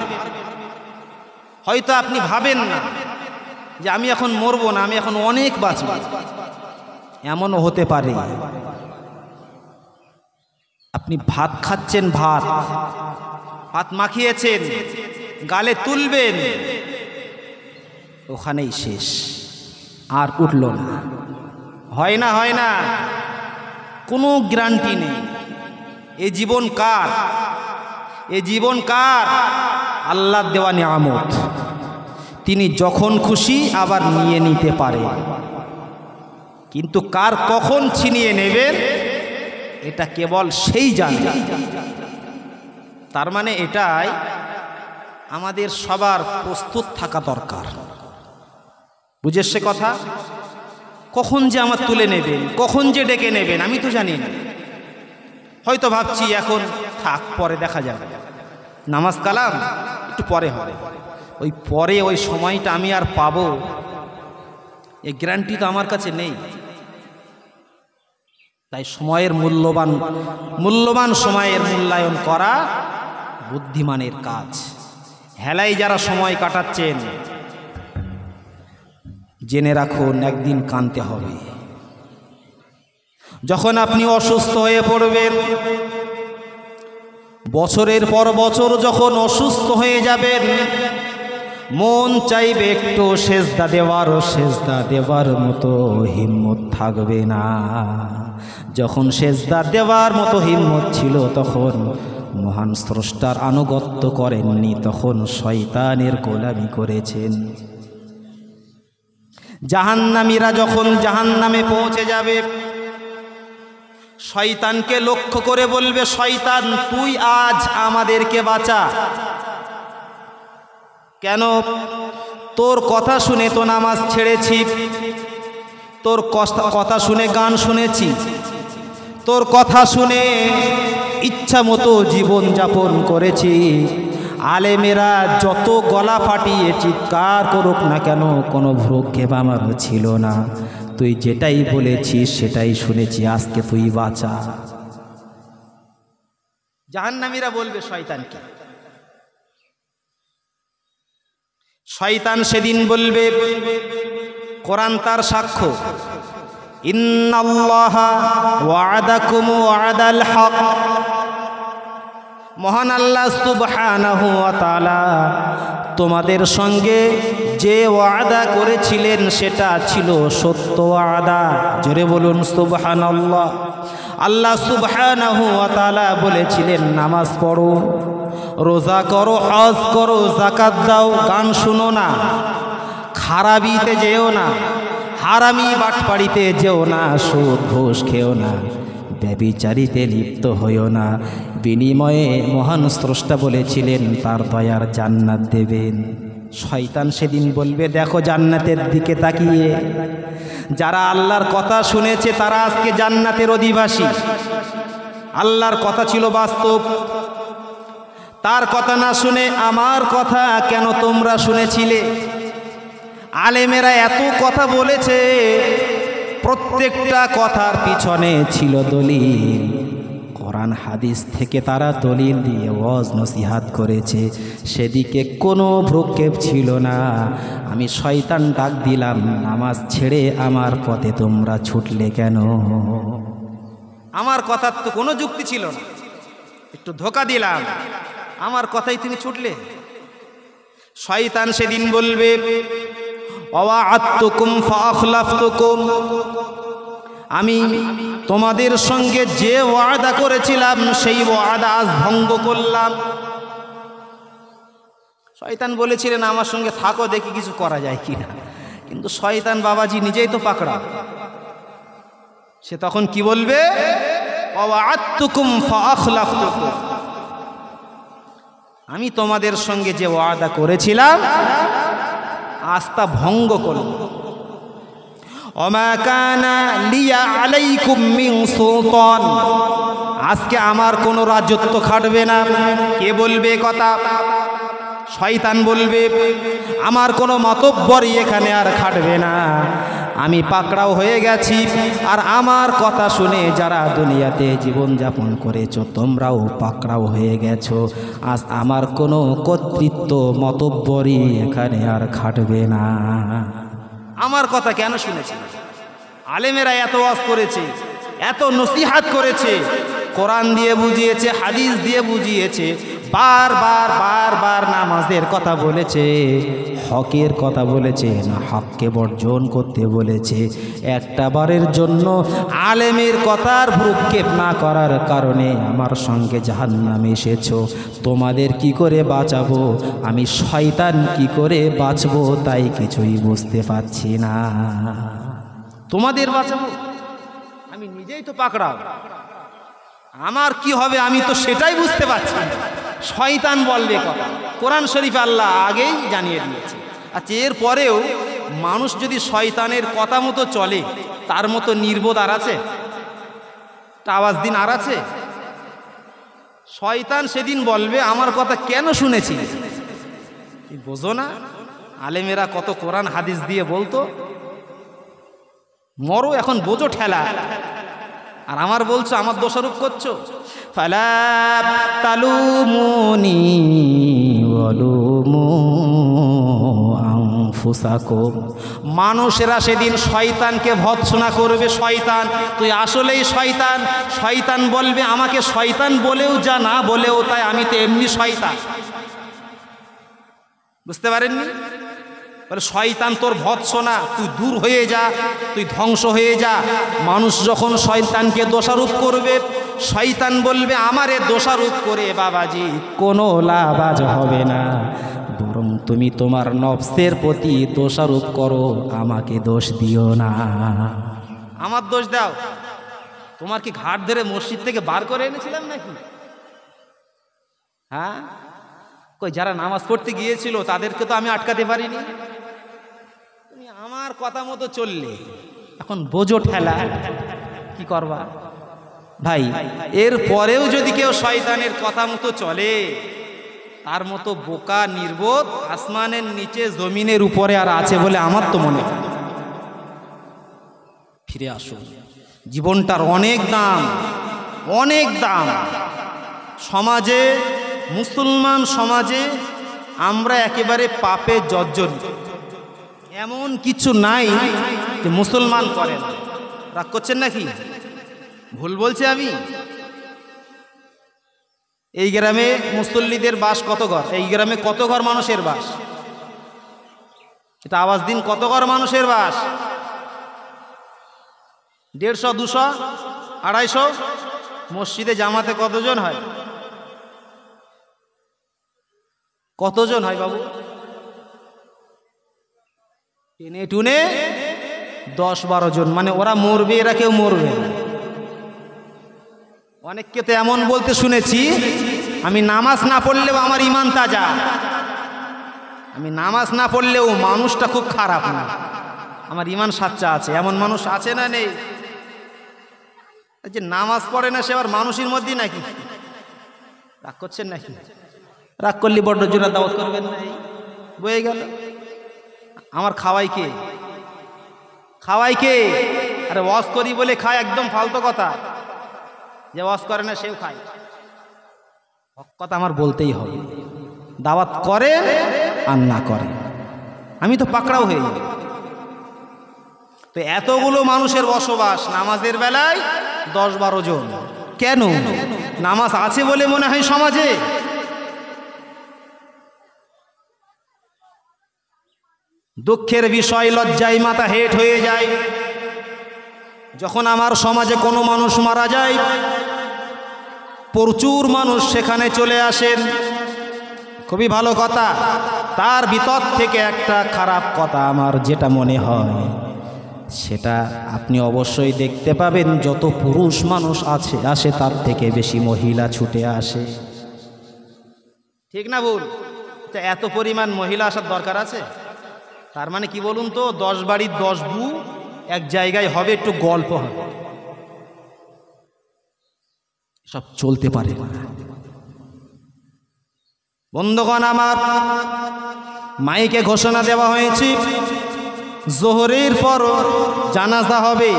হয়তো আপনি ভাবেন না যে আমি এখন মরবো না, আমি এখন অনেক বাঁচব, এমনও হতে পারে। আপনি ভাত খাচ্ছেন, ভাত মাখিয়েছেন, গালে তুলবেন, ওখানেই শেষ, আর উঠল না। হয় না, হয় না, কোনো গ্যারান্টি নেই। এ জীবন কার? এ জীবন কার? আল্লাহর দেওয়া নিয়ামত। তিনি যখন খুশি আবার নিয়ে নিতে পারে, কিন্তু কার কখন ছিনিয়ে নেবেন এটা কেবল সেই জানে। তার মানে এটাই আমাদের সবার প্রস্তুত থাকা দরকার। বুঝেছে কথা? কখন যে আমার তুলে নেবেন, কখন যে ডেকে নেবেন আমি তো জানি না। হয়তো ভাবছি এখন থাক, পরে দেখা যাবে, নামাজ কালাম একটু পরে হবে। ওই পরে ওই সময়টা আমি আর পাবো এই গ্যারান্টি তো আমার কাছে নেই। তাই সময়ের মূল্যবান সময়ের মূল্যায়ন করা বুদ্ধিমানের কাজ। হেলাই যারা সময় কাটাচ্ছেন জেনে রাখুন একদিন কাঁদতে হবে। যখন আপনি অসুস্থ হয়ে পড়বেন, বছরের পর বছর যখন অসুস্থ হয়ে যাবেন, মন চাইবে একটু সেজদা দেওয়ার মতো হিম্মত থাকবে না। যখন সেজদা দেওয়ার মতো হিম্মত ছিল তখন মহান স্রষ্টার আনুগত্য করেননি, তখন শয়তানের গোলামি করেছেন। জাহান্নামীরা যখন জাহান্নামে পৌঁছে যাবে, শয়তানকে লক্ষ্য করে বলবে, শয়তান তুই আজ আমাদেরকে বাঁচা। কেন? তোর কথা শুনে তো নামাজ ছেড়েছি, তোর কথা শুনে গান শুনেছি, তোর কথা শুনে ইচ্ছা মতো জীবন যাপন করেছি। আলেমেরা যত গলা ফাটিয়ে চিৎকার করুক না কেন, কোনো ভ্রুক্ষেপ আমার ছিল না। তুই যেটাই বলেছিস সেটাই শুনেছি, আজকে তুই বাঁচা। জাহান্নামীরা বলবে শয়তানকে। শয়তান সেদিন বলবে, কোরআন তার সাক্ষ্য, ইন্নাল্লাহা ওয়া'দাকুম ওয়া'দাল হক মহান আল্লাহ সুবহানাহু ওয়া তাআলা তোমাদের সঙ্গে যে ওয়াদা করেছিলেন সেটা ছিল সত্য ওয়াদা। জোরে বলুন সুবহানাল্লাহ। আল্লাহ সুবহানাহু ওয়া তাআলা বলেছিলেন নামাজ পড়ো, রোজা করো, হজ করো, যাকাত দাও, গান শুনো না, খারাপিতে যেও না, হারামি বাটপাড়িতে যেও না, সুদ ঘুষ খেও না, ব্যভিচারিতে লিপ্ত হইও না। বিনিময়ে মহান স্রষ্টা বলেছিলেন তার দয়ার জান্নাত দেবেন। শয়তান সেদিন বলবে দেখো জান্নাতের দিকে তাকিয়ে, যারা আল্লাহর কথা শুনেছে তারা আজকে জান্নাতের অধিবাসী। আল্লাহর কথা ছিল বাস্তব, তার কথা না শুনে আমার কথা কেন তোমরা শুনেছিলে? আলেমেরা এত কথা বলেছে, প্রত্যেকটা কথার পিছনে ছিল দলিল। কোরআন হাদিস থেকে তারা দলিল দিয়ে ওয়াজ নসিহাত করেছে, সেদিকে কোনো ভ্রুক্ষেপ ছিল না। আমি শয়তান ডাক দিলাম, নামাজ ছেড়ে আমার পথে তোমরা ছুটলে কেন? আমার কথার তো কোনো যুক্তি ছিল না, একটু ধোঁকা দিলাম, আমার কথাই তুমি ছুটলে। শয়তান সেদিন বলবে ওয়া'আদতুকুম ফাআখলাফতুকুম, আমি তোমাদের সঙ্গে যে ওয়াদা করেছিলাম সেই ওয়াদা আজ ভঙ্গ করলাম। শয়তান বলেছিলেন আমার সঙ্গে থাকো, দেখি কিছু করা যায় কিনা। কিন্তু শয়তান বাবাজি নিজেই তো পাকড়া, সে তখন কি বলবে? ওয়া'আদতুকুম ফাআখলাফতুকুম, আমি তোমাদের সঙ্গে যে ওয়াদা করেছিলাম আজ তা ভঙ্গ করলাম। ওমা কানা লিয়া আলাইকুম মিন সুলতান, আজকে আমার কোনো রাজত্ব খাটবে না। কে বলবে কথা? শয়তান বলবে আমার কোনো মাতব্বরই এখানে আর খাটবে না, আমি পাকড়াও হয়ে গেছি। আর আমার কথা শুনে যারা দুনিয়াতে জীবনযাপন করেছো তোমরাও পাকড়াও হয়ে গেছো। আজ আমার কোনো কর্তৃত্ব মাতব্বরই এখানে আর খাটবে না। আমার কথা কেন শুনেছি? আলেমেরা এত ওয়াজ করেছে, এত নসিহাত করেছে, কোরআন দিয়ে বুঝিয়েছে, হাদিস দিয়ে বুঝিয়েছে, বারবার বারবার নামাজের কথা বলেছে, হকের কথা বলেছে, না হককে বর্জন করতে বলেছে। একটা বারের জন্য আলেমের কথার ভ্রুক্ষেপ না করার কারণে আমার সঙ্গে জাহান্নামে এসেছো। তোমাদের কি করে বাঁচাবো, আমি শয়তান কি করে বাঁচবো তাই কিছুই বুঝতে পারছি না। তোমাদের বাঁচাবো, আমি নিজেই তো পাকড়াও, আমার কি হবে আমি তো সেটাই বুঝতে পারছি না। শয়তান বলবে কথা, কোরআন শরীফে আল্লাহ আগেই জানিয়ে দিয়েছে। আচ্ছা, এর পরেও মানুষ যদি শয়তানের কথা মতো চলে, তার মতো নির্বোধ আর আছে? আওয়াজ দিন আর আছে? শয়তান সেদিন বলবে আমার কথা কেন শুনেছি? বোঝো না আলেমেরা কত কোরআন হাদিস দিয়ে বলতো, মরো এখন বোঝো ঠেলা, আর আমার বলছো আমার দোষারোপ করছো। ফালা তালুমুনি ওয়ালুমু আনফুসাকুম, মানুষেরা সেদিন শয়তানকে ভৎসনা করবে। শয়তান তুই আসলেই শয়তান। শয়তান বলবে আমাকে শয়তান বলেও যা, না বলেও তাই, আমি তো এমনি শয়তান। বুঝতে পারেননি? বলে শয়তান তোর ভৎসনা, তুই দূর হয়ে যা, তুই ধ্বংস হয়ে যা। মানুষ যখন শয়তানকে দোষারোপ করবে, শয়তান বলবে আমারে দোষারোপ করে বাবাজি কোনো লাভ আজ হবে না, বরং তুমি তোমার নফসের প্রতি দোষারোপ করো, আমাকে দোষ দিও না। আমার দোষ দাও? তোমার কি ঘাট ধরে মসজিদ থেকে বার করে এনেছিলাম নাকি? হ্যাঁ, কই যারা নামাজ পড়তে গিয়েছিল তাদেরকে তো আমি আটকাতে পারিনি। তুমি আমার কথা মতো চললে, এখন বোঝো ঠেলা, কি করবা ভাই? এর পরেও যদি কেউ শয়তানের কথা মতো চলে, তার মতো বোকা নির্বোধ আসমানের নিচে জমিনের উপরে আর আছে বলে আমার তো মনে হয়। ফিরে আসো, জীবনটার অনেক দাম, অনেক দাম। সমাজে, মুসলমান সমাজে আমরা একেবারে পাপে জর্জরিত, এমন কিছু নাই যে মুসলমান করে না। রাগ করছেন নাকি? ভুল বলছি আমি? এই গ্রামে মুসল্লিদের বাস কত ঘর? এই গ্রামে কত ঘর মানুষের বাস? এটা আওয়াজ দিন, কত ঘর মানুষের বাস? 150, 200, 250? মসজিদে জামাতে কতজন হয়? কতজন হয় বাবু? টেনে টুনে 10-12 জন। মানে ওরা মরবে, এরা কেউ মরবে না। অনেককে তো এমন বলতে শুনেছি, আমি নামাজ না পড়লেও আমার ইমান তাজা, আমি নামাজ না পড়লেও মানুষটা খুব খারাপ না, আমার ইমান সাচ্চা আছে। এমন মানুষ আছে না নেই? যে নামাজ পড়ে না সে আবার মানুষের মধ্যেই নাকি? রাগ করছেন নাকি? রাগ করলে বড্ড জোরে দাওয়াত করবেন না, বয়ে গেল। আমার খাওয়াই কে? খাওয়াই কে? আরে ওয়াজ করি বলে খায়, একদম ফালতু কথা। যে ওয়াজ করে না সেও খায়, হক কথা আমার বলতেই হবে। দাওয়াত করে আর না করে আমি তো পাকড়াও হয়ে যাই। তো এতগুলো মানুষের বসবাস, নামাজের বেলায় 10-12 জন। কেন? নামাজ আছে বলে মনে হয় সমাজে? দুঃখের বিষয়, লজ্জায় মাথা হেট হয়ে যায় যখন আমার সমাজে কোনো মানুষ মারা যায়। প্রচুর মানুষ সেখানে চলে আসেন, খুবই ভালো কথা। তার ভিতর থেকে একটা খারাপ কথা আমার যেটা মনে হয়, সেটা আপনি অবশ্যই দেখতে পাবেন, যত পুরুষ মানুষ আসে তার থেকে বেশি মহিলা ছুটে আসে। ঠিক না ভুল? এত পরিমাণ মহিলা আসার দরকার আছে? তার মানে কি বলুন তো, 10 বাড়ির 10 বউ এক জায়গায় হবে, একটু গল্প হবে, সব চলতে পারে না। বন্ধুগণ আমার, মাইকে ঘোষণা দেওয়া হয়েছে জোহরের পর জানাজা হবে।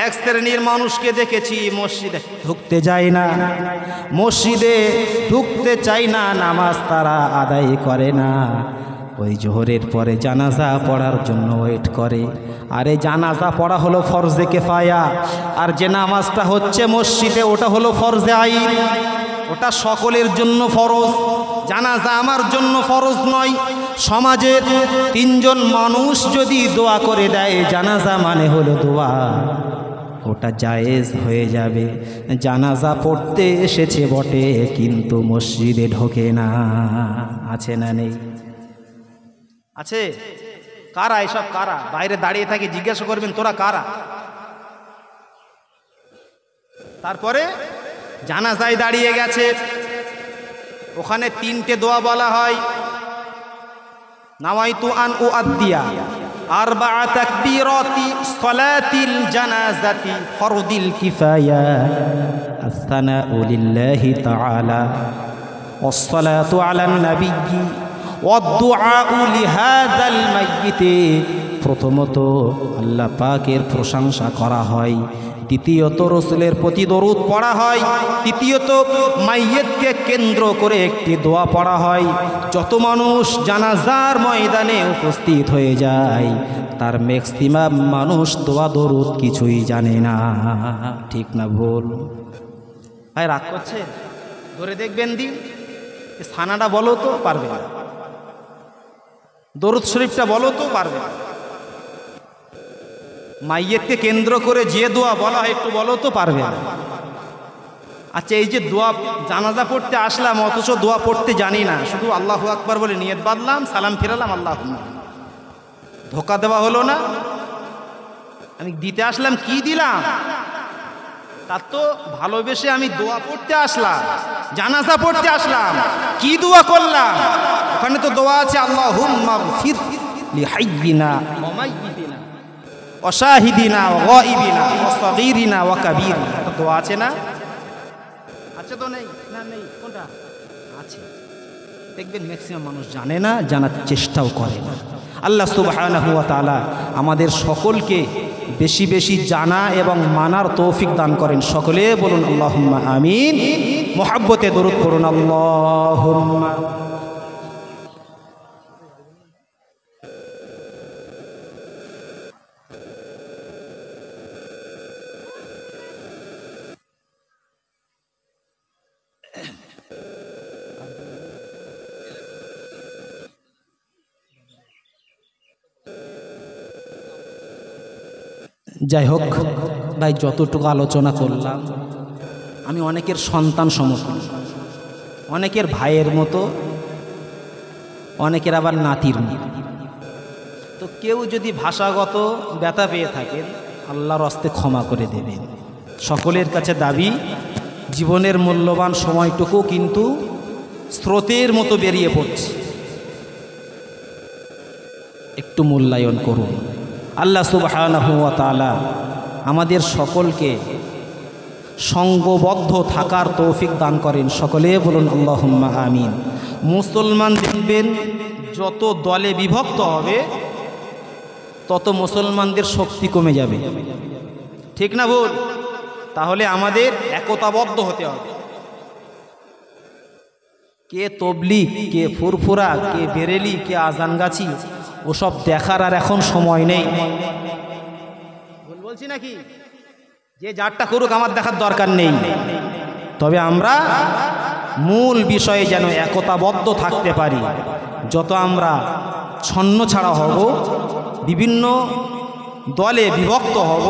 এক শ্রেণীর মানুষকে দেখেছি মসজিদে ঢুকতে যায় না, মসজিদে ঢুকতে চায় না, নামাজ তারা আদায় করে না, ওই জোহরের পরে জানাজা পড়ার জন্য ওয়েট করে। আরে জানাজা পড়া হলো ফরজে কিফায়া, আর যে নামাজটা হচ্ছে মসজিদে ওটা হলো ফরজে আইন, ওটা সকলের জন্য ফরজ। জানাজা আমার জন্য ফরজ নয়। সমাজের 3 জন মানুষ যদি দোয়া করে দেয়, জানাজা মানে হলো দোয়া, ওটা জায়েজ হয়ে যাবে। জানাজা পড়তে এসেছে বটে, কিন্তু মসজিদে ঢোকে না। আছে না নেই? আছে। কারা এসব? কারা? বাইরে দাঁড়িয়ে থাকে, জিজ্ঞাসা করবেন তোরা কারা? তারপরে জানাজায় দাঁড়িয়ে গেছে, ওখানে 3টে দোয়া বলা হয়। নাওয়াইতু আন উআদ্দিয়া আরবাআ তাকবীরাতি সালাতিল জানাজাতি ফরদিল কিফায়া আসসানাউ লিল্লাহি তাআলা ওয়াসসালাতু আলান নাবিয়্যি ওয়াদ-দুআউ লিহাযাল মাইয়িতি। প্রথমত আল্লাহ পাকের প্রশংসা করা হয়, দ্বিতীয়ত রসুলের প্রতি দরুদ পড়া হয়, তৃতীয়ত মাইয়িতকে কেন্দ্র করে একটি দোয়া পড়া হয়। যত মানুষ জানাজার ময়দানে উপস্থিত হয়ে যায়, তার ম্যাক্সিমাম মানুষ দোয়া দরুদ কিছুই জানে না। ঠিক না ভুল? ভাই রাগ করছে? ধরে দেখবেন দিন, সানাটা বলো তো পারবে না, দরুদ শরীফটা বলো তো পারবে না, মাইয়িতকে কেন্দ্র করে যে দোয়া বলা হয় একটু বলো তো পারবে না। আচ্ছা, এই যে দোয়া জানাজা পড়তে আসলাম অথচ দোয়া পড়তে জানি না, শুধু আল্লাহু আকবার বলে নিয়ত বাঁধলাম, সালাম ফিরালাম, আল্লাহ, ধোকা দেওয়া হলো না? আমি দিতে আসলাম, কি দিলাম? তার তো ভালোবেসে আমি দোয়া পড়তে আসলাম, জানাজা পড়তে আসলাম, কি দোয়া করলাম? ওখানে তো দোয়া আছে, আল্লাহুম্মা গফির লিহাইয়িনা ওয়া মাইয়িতিনা ওয়া শাহিদিনা ওয়া গায়িবিনা ওয়া সাগীরিনা ওয়া কাবীরিনা, এটা দোয়া আছে না? আছে তো? নেই না? নেই? কোনটা আছে? দেখবেন ম্যাক্সিমাম মানুষ জানে না, জানার চেষ্টাও করে না। আল্লাহ সুবহানাহু ওয়া তাআলা আমাদের সকলকে বেশি বেশি জানা এবং মানার তৌফিক দান করেন। সকলে বলুন আল্লাহুম্মা আমিন। মুহাব্বতে দরুদ পড়ুন, আল্লাহুম্মা। যাই হোক ভাই, যতটুকু আলোচনা করলাম, আমি অনেকের সন্তান সমতুল্য, অনেকের ভাইয়ের মতো, অনেকের আবার নাতির মতো। তো কেউ যদি ভাষাগত ব্যথা পেয়ে থাকেন, আল্লাহর হস্তে ক্ষমা করে দেবেন। সকলের কাছে দাবি, জীবনের মূল্যবান সময়টুকু কিন্তু স্রোতের মতো বেরিয়ে পড়ছে, একটু মূল্যায়ন করুন। আল্লাহ সুবহানাহু ওয়া তাআলা আমাদের সকলকে সঙ্গবদ্ধ থাকার তৌফিক দান করেন। সকলে বলুন আল্লাহুম্মা আমিন। মুসলমান দেখবেন যত দলে বিভক্ত হবে তত মুসলমানদের শক্তি কমে যাবে, ঠিক না ভুল? তাহলে আমাদের একতাবদ্ধ হতে হবে। কে তবলিগ, কে ফুরফুরা, কে বেরেলি, কে আজানগাছি, ওসব দেখার আর এখন সময় নেই। বলছি নাকি? যে যারটা করুক, আমার দেখার দরকার নেই। তবে আমরা মূল বিষয়ে যেন একতাবদ্ধ থাকতে পারি। যত আমরা ছন্ন ছাড়া হব, বিভিন্ন দলে বিভক্ত হব,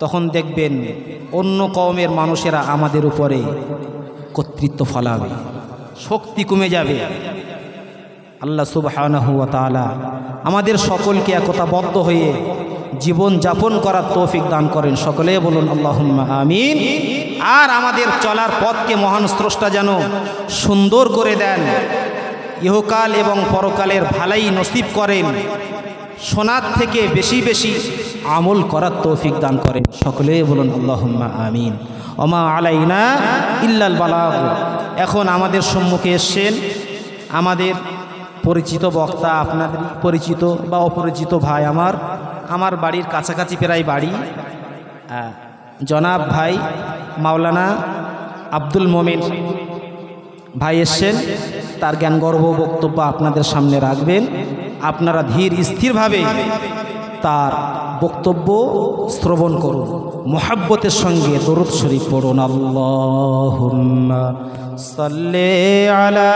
তখন দেখবেন অন্য কওমের মানুষেরা আমাদের উপরে কর্তৃত্ব ফলাবে, শক্তি কমে যাবে। আল্লাহ সুবহানাহু ওয়া তাআলা আমাদের সকলকে একতাবদ্ধ হয়ে জীবন যাপন করার তৌফিক দান করেন। সকলে বলুন আল্লাহুম্মা আমিন। আর আমাদের চলার পথকে মহান স্রষ্টা যেন সুন্দর করে দেন, ইহকাল এবং পরকালের ভালাই নসিব করেন, শোনার থেকে বেশি বেশি আমল করার তৌফিক দান করেন। সকলে বলুন আল্লাহুম্মা আমিন। ওমা আলাইনা ইল্লাল বালাগ। এখন আমাদের সম্মুখে এসছেন আমাদের পরিচিত বক্তা, আপনাদের পরিচিত বা অপরিচিত ভাই, আমার বাড়ির কাছাকাছি প্রায় বাড়ি, জনাব ভাই মাওলানা আব্দুল মোমিন ভাই এসছেন। তার জ্ঞানগর্ভ বক্তব্য আপনাদের সামনে রাখবেন। আপনারা ধীর স্থিরভাবে তার বক্তব্য শ্রবণ করুন, মুহাব্বতের সঙ্গে দরুদ শরীফ পড়ুন। আল্লাহুম্মা সাল্লি আলা